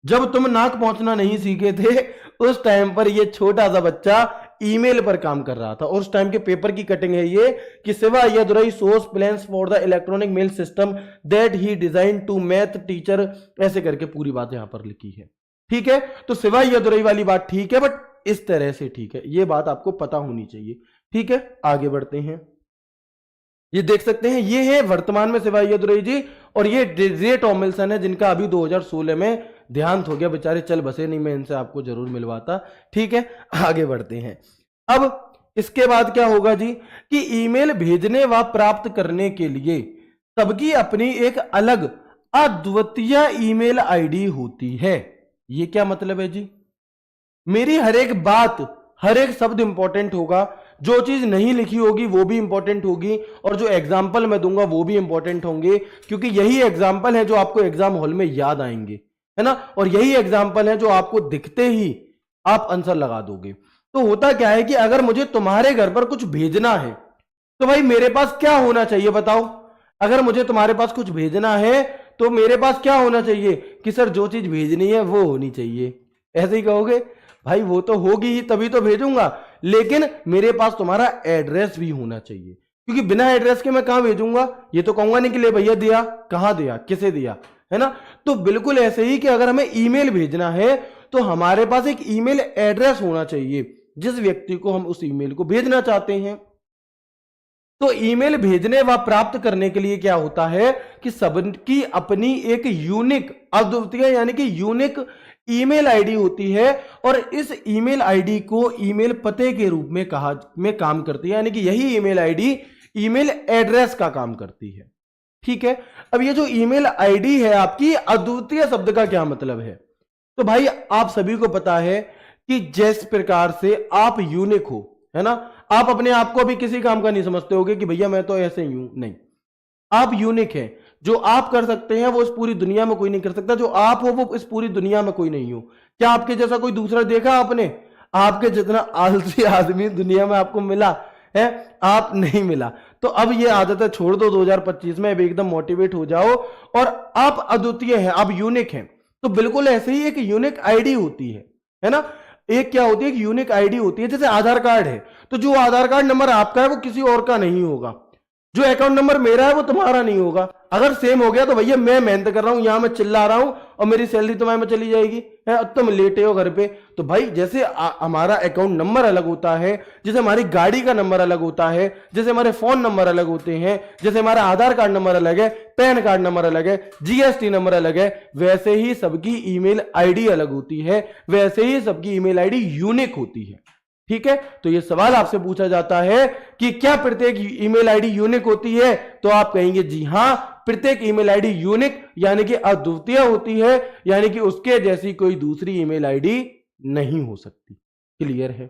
जब तुम नाक पहुंचना नहीं सीखे थे, उस टाइम पर ये छोटा सा बच्चा ईमेल पर काम कर रहा था। और उस टाइम के पेपर की कटिंग है ये कि Shiva Ayyadurai source plans for the electronic mail system that he design to math teacher, ऐसे करके पूरी बात यहां पर लिखी है। ठीक है, तो शिवा अय्यादुरई वाली बात ठीक है, बट इस तरह से ठीक है, ये बात आपको पता होनी चाहिए। ठीक है, आगे बढ़ते हैं। ये देख सकते हैं, ये है वर्तमान में शिवा अय्यादुरई जी, और ये रे टॉमिल्सन है, जिनका अभी 2016 में देहांत हो गया। बेचारे चल बसे नहीं, मैं इनसे आपको जरूर मिलवाता। ठीक है, आगे बढ़ते हैं। अब इसके बाद क्या होगा जी, कि ईमेल भेजने व प्राप्त करने के लिए सबकी अपनी एक अलग अद्वितीय ईमेल आईडी होती है। ये क्या मतलब है जी, मेरी हर एक बात, हर एक शब्द इंपॉर्टेंट होगा, जो चीज नहीं लिखी होगी वो भी इंपॉर्टेंट होगी, और जो एग्जाम्पल मैं दूंगा वो भी इंपॉर्टेंट होंगे, क्योंकि यही एग्जाम्पल है जो आपको एग्जाम हॉल में याद आएंगे, है ना। और यही एग्जाम्पल है जो आपको दिखते ही आप आंसर लगा दोगे। तो होता क्या है कि अगर मुझे तुम्हारे घर पर कुछ भेजना है तो भाई मेरे पास क्या होना चाहिए बताओ। अगर मुझे तुम्हारे पास कुछ भेजना है तो मेरे पास क्या होना चाहिए कि सर जो चीज भेजनी है वो होनी चाहिए। ऐसे ही कहोगे, भाई वो तो होगी ही तभी तो भेजूंगा, लेकिन मेरे पास तुम्हारा एड्रेस भी होना चाहिए, क्योंकि बिना एड्रेस के मैं कहां भेजूंगा। ये तो कहूंगा नहीं कि ले भैया दिया, कहां दिया, किसे दिया, है ना। तो बिल्कुल ऐसे ही कि अगर हमें ईमेल भेजना है तो हमारे पास एक ईमेल एड्रेस होना चाहिए जिस व्यक्ति को हम उस ईमेल को भेजना चाहते हैं। तो ईमेल भेजने व प्राप्त करने के लिए क्या होता है कि सबकी अपनी एक यूनिक, अद्वितीय यानी कि यूनिक ईमेल आईडी होती है, और इस ईमेल आईडी को ईमेल पते के रूप में काम करती है, यानी कि यही ईमेल आईडी ईमेल एड्रेस का काम करती है। ठीक है, अब ये जो ईमेल आईडी है आपकी, अद्वितीय शब्द का क्या मतलब है, तो भाई आप सभी को पता है कि जिस प्रकार से आप यूनिक हो, है ना, आप अपने आप को अभी किसी काम का नहीं समझते होगे कि भैया मैं तो ऐसे ही हूं, नहीं, आप यूनिक हैं। जो आप कर सकते हैं वो इस पूरी दुनिया में कोई नहीं कर सकता, जो आप हो वो इस पूरी दुनिया में कोई नहीं हो। क्या आपके जैसा कोई दूसरा देखा आपने? आपके जितना आलसी आदमी दुनिया में आपको मिला है, आप नहीं मिला। तो अब ये आदतें छोड़ दो 2025 में, अब एकदम मोटिवेट हो जाओ, और आप अद्वितीय हैं, आप यूनिक हैं। तो बिल्कुल ऐसे ही एक यूनिक आईडी होती है ना। एक क्या होती है, एक यूनिक आईडी होती है, जैसे आधार कार्ड है, तो जो आधार कार्ड नंबर आपका है वो किसी और का नहीं होगा, जो अकाउंट नंबर मेरा है वो तुम्हारा नहीं होगा। अगर सेम हो गया तो भैया मैं मेहनत कर रहा हूं, यहां मैं चिल्ला रहा हूं और मेरी सैलरी तुम्हारे में चली जाएगी, है, तुम लेटे हो घर पे। तो भाई जैसे हमारा अकाउंट नंबर अलग होता है, जैसे हमारी गाड़ी का नंबर अलग होता है, जैसे हमारे फोन नंबर अलग होते हैं, जैसे हमारा आधार कार्ड नंबर अलग है, पैन कार्ड नंबर अलग है, जीएसटी नंबर अलग है, वैसे ही सबकी ईमेल आईडी अलग होती है, वैसे ही सबकी ईमेल आईडी यूनिक होती है। ठीक है, तो यह सवाल आपसे पूछा जाता है कि क्या प्रत्येक ईमेल आईडी यूनिक होती है, तो आप कहेंगे जी हां, प्रत्येक ईमेल आईडी यूनिक यानी कि अद्वितीय होती है, यानी कि उसके जैसी कोई दूसरी ईमेल आईडी नहीं हो सकती। क्लियर है?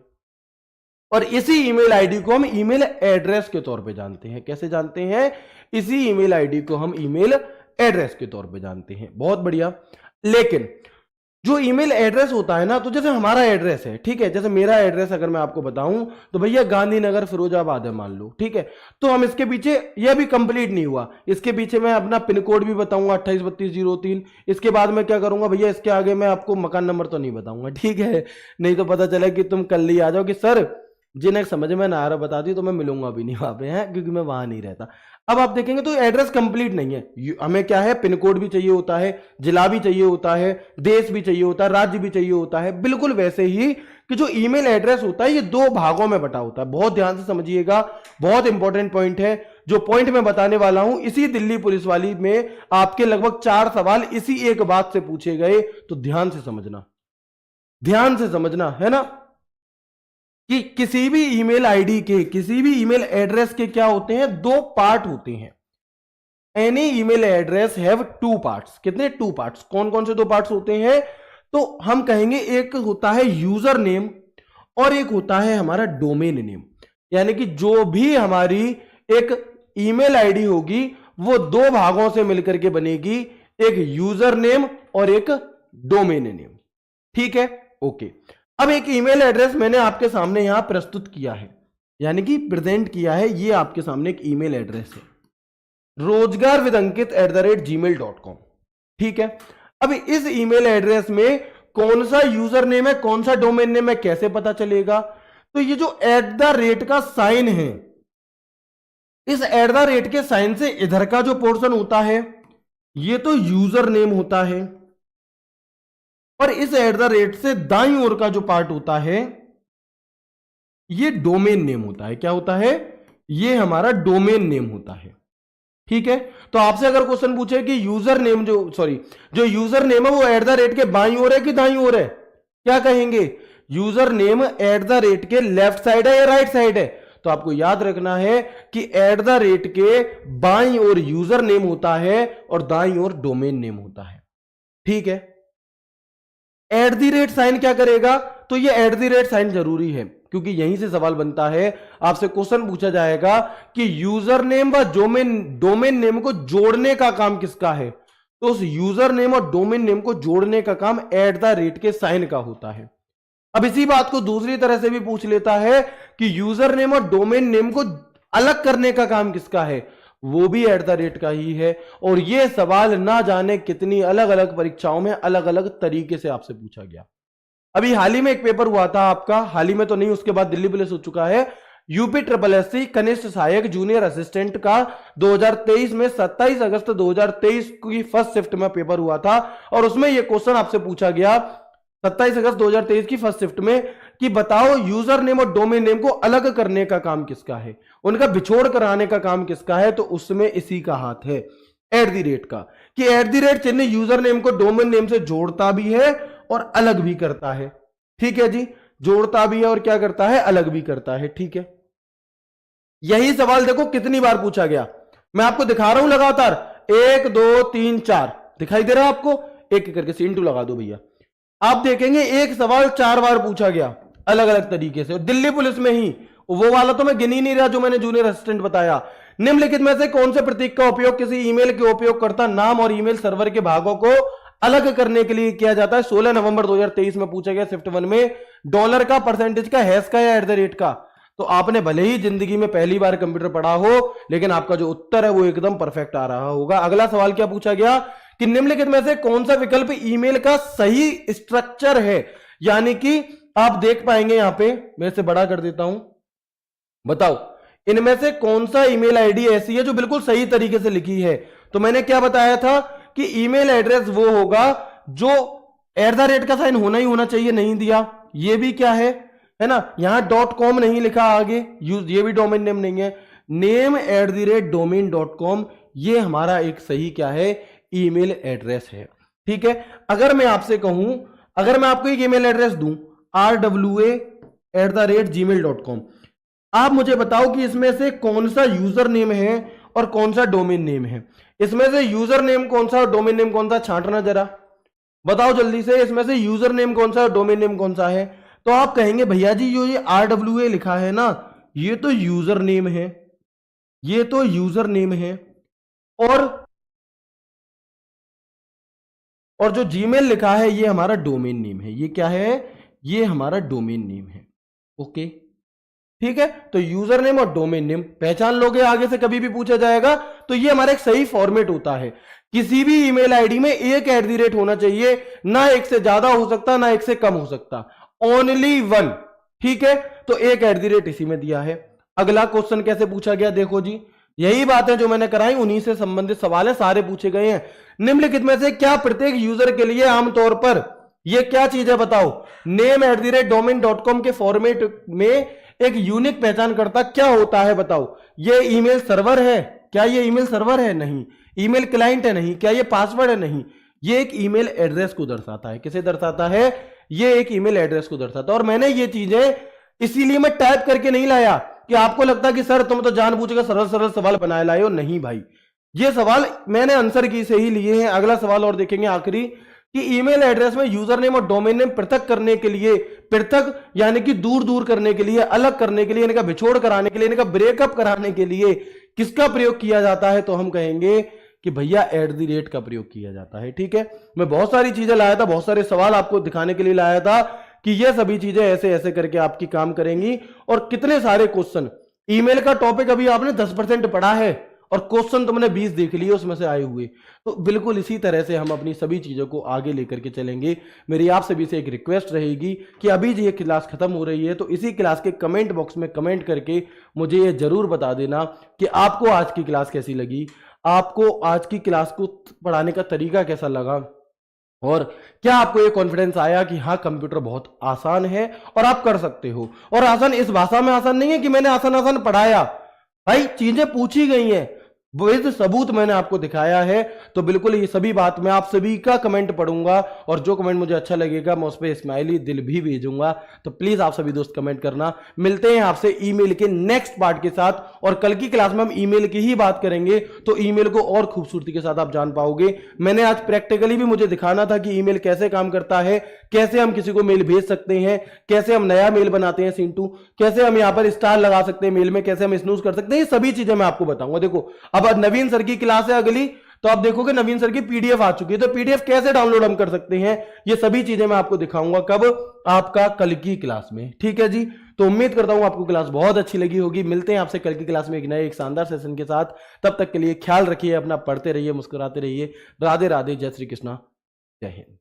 और इसी ईमेल आईडी को हम ईमेल एड्रेस के तौर पे जानते हैं। कैसे जानते हैं? इसी ईमेल आईडी को हम ईमेल एड्रेस के तौर पे जानते हैं। बहुत बढ़िया। लेकिन जो ईमेल एड्रेस होता है ना, तो जैसे हमारा एड्रेस है, ठीक है, जैसे मेरा एड्रेस अगर मैं आपको बताऊं तो भैया गांधीनगर फिरोजाबाद है मान लो, ठीक है, तो हम इसके पीछे, यह भी कंप्लीट नहीं हुआ, इसके पीछे मैं अपना पिन कोड भी बताऊंगा 283203। इसके बाद मैं क्या करूंगा भैया, इसके आगे मैं आपको मकान नंबर तो नहीं बताऊंगा, ठीक है, नहीं तो पता चले कि तुम कल ही आ जाओ कि सर जिन्हें समझ में ना आ रहा बता दी, तो मैं मिलूंगा भी नहीं वहां पे, है, क्योंकि मैं वहां नहीं रहता। अब आप देखेंगे तो एड्रेस कंप्लीट नहीं है। हमें क्या है, पिन कोड भी चाहिए होता है, जिला भी चाहिए होता है, देश भी चाहिए होता है, राज्य भी चाहिए होता है। बिल्कुल वैसे ही कि जो ईमेल एड्रेस होता है ये दो भागों में बटा होता है। बहुत ध्यान से समझिएगा, बहुत इंपॉर्टेंट पॉइंट है जो पॉइंट मैं बताने वाला हूं। इसी दिल्ली पुलिस वाली में आपके लगभग 4 सवाल इसी एक बात से पूछे गए, तो ध्यान से समझना, ध्यान से समझना, है ना, कि किसी भी ईमेल आईडी के, किसी भी ईमेल एड्रेस के क्या होते हैं, 2 पार्ट होते हैं। Any email address have 2 parts. कितने? 2 पार्ट्स। कौन कौन से 2 पार्ट्स होते हैं? तो हम कहेंगे एक होता है यूजर नेम और एक होता है हमारा डोमेन नेम। यानी कि जो भी हमारी एक ईमेल आईडी होगी वो 2 भागों से मिलकर के बनेगी, एक यूजर नेम और एक डोमेन नेम। ठीक है, ओके। अब एक ईमेल एड्रेस मैंने आपके सामने यहां प्रस्तुत किया है, यानी कि प्रेजेंट किया है। ये आपके सामने एक ईमेल एड्रेस है, rozgarvidankit@gmail.com। ठीक है, अब इस ईमेल एड्रेस में कौन सा यूजर नेम है, कौन सा डोमेन नेम है, कैसे पता चलेगा? तो ये जो @ का साइन है, इस @ के साइन से इधर का जो पोर्शन होता है ये तो यूजर नेम होता है, और इस @ से दाईं ओर का जो पार्ट होता है ये डोमेन नेम होता है। क्या होता है? ये हमारा डोमेन नेम होता है। ठीक है, तो आपसे अगर क्वेश्चन पूछे कि यूजर नेम जो यूजर नेम है वो @ के बाईं ओर है कि दाईं ओर है, क्या कहेंगे? यूजर नेम @ के लेफ्ट साइड है या राइट साइड है? तो आपको याद रखना है कि @ के बाईं ओर यूजर नेम होता है और दाईं ओर डोमेन नेम होता है। ठीक है, @ साइन क्या करेगा? तो ये @ साइन जरूरी है, क्योंकि यहीं से सवाल बनता है। आपसे क्वेश्चन पूछा जाएगा कि यूजर नेम व डोमेन नेम को जोड़ने का काम किसका है? तो उस यूजर नेम और डोमेन नेम को जोड़ने का काम @ के साइन का होता है। अब इसी बात को दूसरी तरह से भी पूछ लेता है कि यूजर नेम और डोमेन नेम को अलग करने का काम किसका है? वो भी @ का ही है। और ये सवाल ना जाने कितनी अलग अलग परीक्षाओं में अलग अलग तरीके से आपसे पूछा गया। अभी हाल ही में एक पेपर हुआ था आपका, हाल ही में तो नहीं, उसके बाद दिल्ली पुलिस हो चुका है, UPSSC कनिष्ठ सहायक जूनियर असिस्टेंट का 2023 में 27 अगस्त 2023 की फर्स्ट शिफ्ट में पेपर हुआ था। और उसमें यह क्वेश्चन आपसे पूछा गया 27 अगस्त 2023 की फर्स्ट शिफ्ट में कि बताओ यूजर नेम और डोमेन नेम को अलग करने का काम किसका है, उनका बिछोड़ कराने का काम किसका है? तो उसमें इसी का हाथ है, @ का, कि @ चिन्ह यूजर नेम को डोमेन नेम से जोड़ता भी है और अलग भी करता है। ठीक है जी, जोड़ता भी है और क्या करता है? अलग भी करता है। ठीक है, यही सवाल देखो कितनी बार पूछा गया, मैं आपको दिखा रहा हूं लगातार, 1 2 3 4 दिखाई दे रहा है आपको? एक एक करके *2 लगा दो भैया। आप देखेंगे एक सवाल 4 बार पूछा गया अलग अलग तरीके से, और दिल्ली पुलिस में ही। वो वाला तो मैं गिन ही नहीं रहा जो मैंने जूनियर असिस्टेंट बताया। निम्नलिखित में से कौन से प्रतीक का उपयोग किसी ईमेल के उपयोगकर्ता नाम और ईमेल सर्वर के भागों को अलग करने के लिए किया जाता है? 16 नवंबर 2023 में पूछा गया शिफ्ट 1 में। डॉलर का, परसेंटेज का, हैश का या @ का? तो आपने भले ही जिंदगी में पहली बार कंप्यूटर पढ़ा हो, लेकिन आपका जो उत्तर है वो एकदम परफेक्ट आ रहा होगा। अगला सवाल क्या पूछा गया कि निम्नलिखित में से कौन सा विकल्प ईमेल का सही स्ट्रक्चर है? यानी कि आप देख पाएंगे यहां पे, मैं इसे बड़ा कर देता हूं, बताओ इनमें से कौन सा ईमेल आईडी ऐसी है जो बिल्कुल सही तरीके से लिखी है? तो मैंने क्या बताया था कि ईमेल एड्रेस वो होगा जो @ का साइन होना ही होना चाहिए, नहीं दिया। ये भी क्या है ना, यहां .com नहीं लिखा आगे, ये भी डोमेन नेम नहीं है, नेम @domain.com, ये हमारा एक सही क्या है? ईमेल एड्रेस है। ठीक है, अगर मैं आपसे कहूं, अगर मैं आपको एक ईमेल एड्रेस दूं rwa@gmail.com, आप मुझे बताओ कि इसमें से कौन सा यूजर नेम है और कौन सा डोमेन नेम है? इसमें से यूजर नेम कौन सा और डोमेन नेम कौन सा? छांटना जरा, बताओ जल्दी से, इसमें से यूजर नेम कौन सा और डोमेन नेम कौन सा है? तो आप कहेंगे भैया जी जो ये RWA लिखा है ना, ये तो यूजर नेम है, ये तो यूजर नेम है, और जो जीमेल लिखा है ये हमारा डोमेन नेम है। ये क्या है? ये हमारा डोमेन नेम है। ओके, ठीक है। तो यूजर नेम और डोमेन नेम पहचान लोगे, आगे से कभी भी पूछा जाएगा तो ये हमारा एक सही फॉर्मेट होता है। किसी भी ईमेल आईडी में एक @ होना चाहिए, ना एक से ज्यादा हो सकता, ना एक से कम हो सकता, ओनली वन। ठीक है, तो एक @ इसी में दिया है। अगला क्वेश्चन कैसे पूछा गया, देखो जी, यही बात है जो मैंने कराई, उन्हीं से संबंधित सवाल है, सारे पूछे गए हैं। निम्नलिखित में से क्या प्रत्येक यूजर के लिए आमतौर पर ये क्या चीज है बताओ, नेम @domain.com के फॉर्मेट में एक यूनिक पहचानकर्ता क्या होता है बताओ। ये ईमेल सर्वर है? क्या ये ईमेल सर्वर है? नहीं। ईमेल क्लाइंट है? नहीं। क्या ये पासवर्ड है? नहीं। ये एक ईमेल एड्रेस को दर्शाता है। किसे दर्शाता है? ये एक ईमेल एड्रेस को दर्शाता है। और मैंने ये चीजें इसीलिए मैं टाइप करके नहीं लाया कि आपको लगता कि सर तुम तो जानबूझकर सरल सरल सवाल बनाए लाए हो। नहीं भाई, ये सवाल मैंने आंसर की से ही लिए हैं। अगला सवाल और देखेंगे आखिरी, कि ईमेल एड्रेस में यूजर नेम और डोमेन नेम पृथक करने के लिए, पृथक यानी कि दूर दूर करने के लिए, अलग करने के लिए, इनका बिछोड़ कराने के लिए, इनका ब्रेकअप कराने के लिए किसका प्रयोग किया जाता है? तो हम कहेंगे कि भैया @ का प्रयोग किया जाता है। ठीक है, मैं बहुत सारी चीजें लाया था, बहुत सारे सवाल आपको दिखाने के लिए लाया था कि ये सभी चीजें ऐसे ऐसे करके आपकी काम करेंगी। और कितने सारे क्वेश्चन, ईमेल का टॉपिक अभी आपने 10% पढ़ा है और क्वेश्चन तुमने 20 देख लिए उसमें से आए हुए। तो बिल्कुल इसी तरह से हम अपनी सभी चीजों को आगे लेकर के चलेंगे। मेरी आप सभी से एक रिक्वेस्ट रहेगी कि अभी ये क्लास खत्म हो रही है तो इसी क्लास के कमेंट बॉक्स में कमेंट करके मुझे ये जरूर बता देना कि आपको आज की क्लास कैसी लगी, आपको आज की क्लास को पढ़ाने का तरीका कैसा लगा, और क्या आपको ये कॉन्फिडेंस आया कि हाँ कंप्यूटर बहुत आसान है और आप कर सकते हो। और आसान इस भाषा में आसान नहीं है कि मैंने आसान आसान पढ़ाया, भाई चीजें पूछी गई हैं, विद सबूत मैंने आपको दिखाया है। तो बिल्कुल ये सभी बात मैं आप सभी का कमेंट पढ़ूंगा और जो कमेंट मुझे अच्छा लगेगा मैं उस पर स्माइली दिल भी भेजूंगा। तो प्लीज आप सभी दोस्त कमेंट करना। मिलते हैं आपसे ईमेल के नेक्स्ट पार्ट के साथ, और कल की क्लास में हम ईमेल की ही बात करेंगे तो ईमेल को और खूबसूरती के साथ आप जान पाओगे। मैंने आज प्रैक्टिकली भी मुझे दिखाना था कि ईमेल कैसे काम करता है, कैसे हम किसी को मेल भेज सकते हैं, कैसे हम नया मेल बनाते हैं सिंटू, कैसे हम यहाँ पर स्टार लगा सकते हैं मेल में, कैसे हम स्नूज कर सकते हैं, ये सभी चीजें मैं आपको बताऊंगा। देखो अब नवीन सर की क्लास है अगली, तो आप देखोगे नवीन सर की पीडीएफ आ चुकी है, तो पीडीएफ कैसे डाउनलोड हम कर सकते हैं, ये सभी चीजें मैं आपको दिखाऊंगा कब, आपका कल की क्लास में। ठीक है जी, तो उम्मीद करता हूं आपको क्लास बहुत अच्छी लगी होगी। मिलते हैं आपसे कल की क्लास में एक नए एक शानदार सेशन के साथ। तब तक के लिए ख्याल रखिए अपना, पढ़ते रहिए, मुस्कुराते रहिए। राधे राधे, जय श्री कृष्णा, जय हिंद।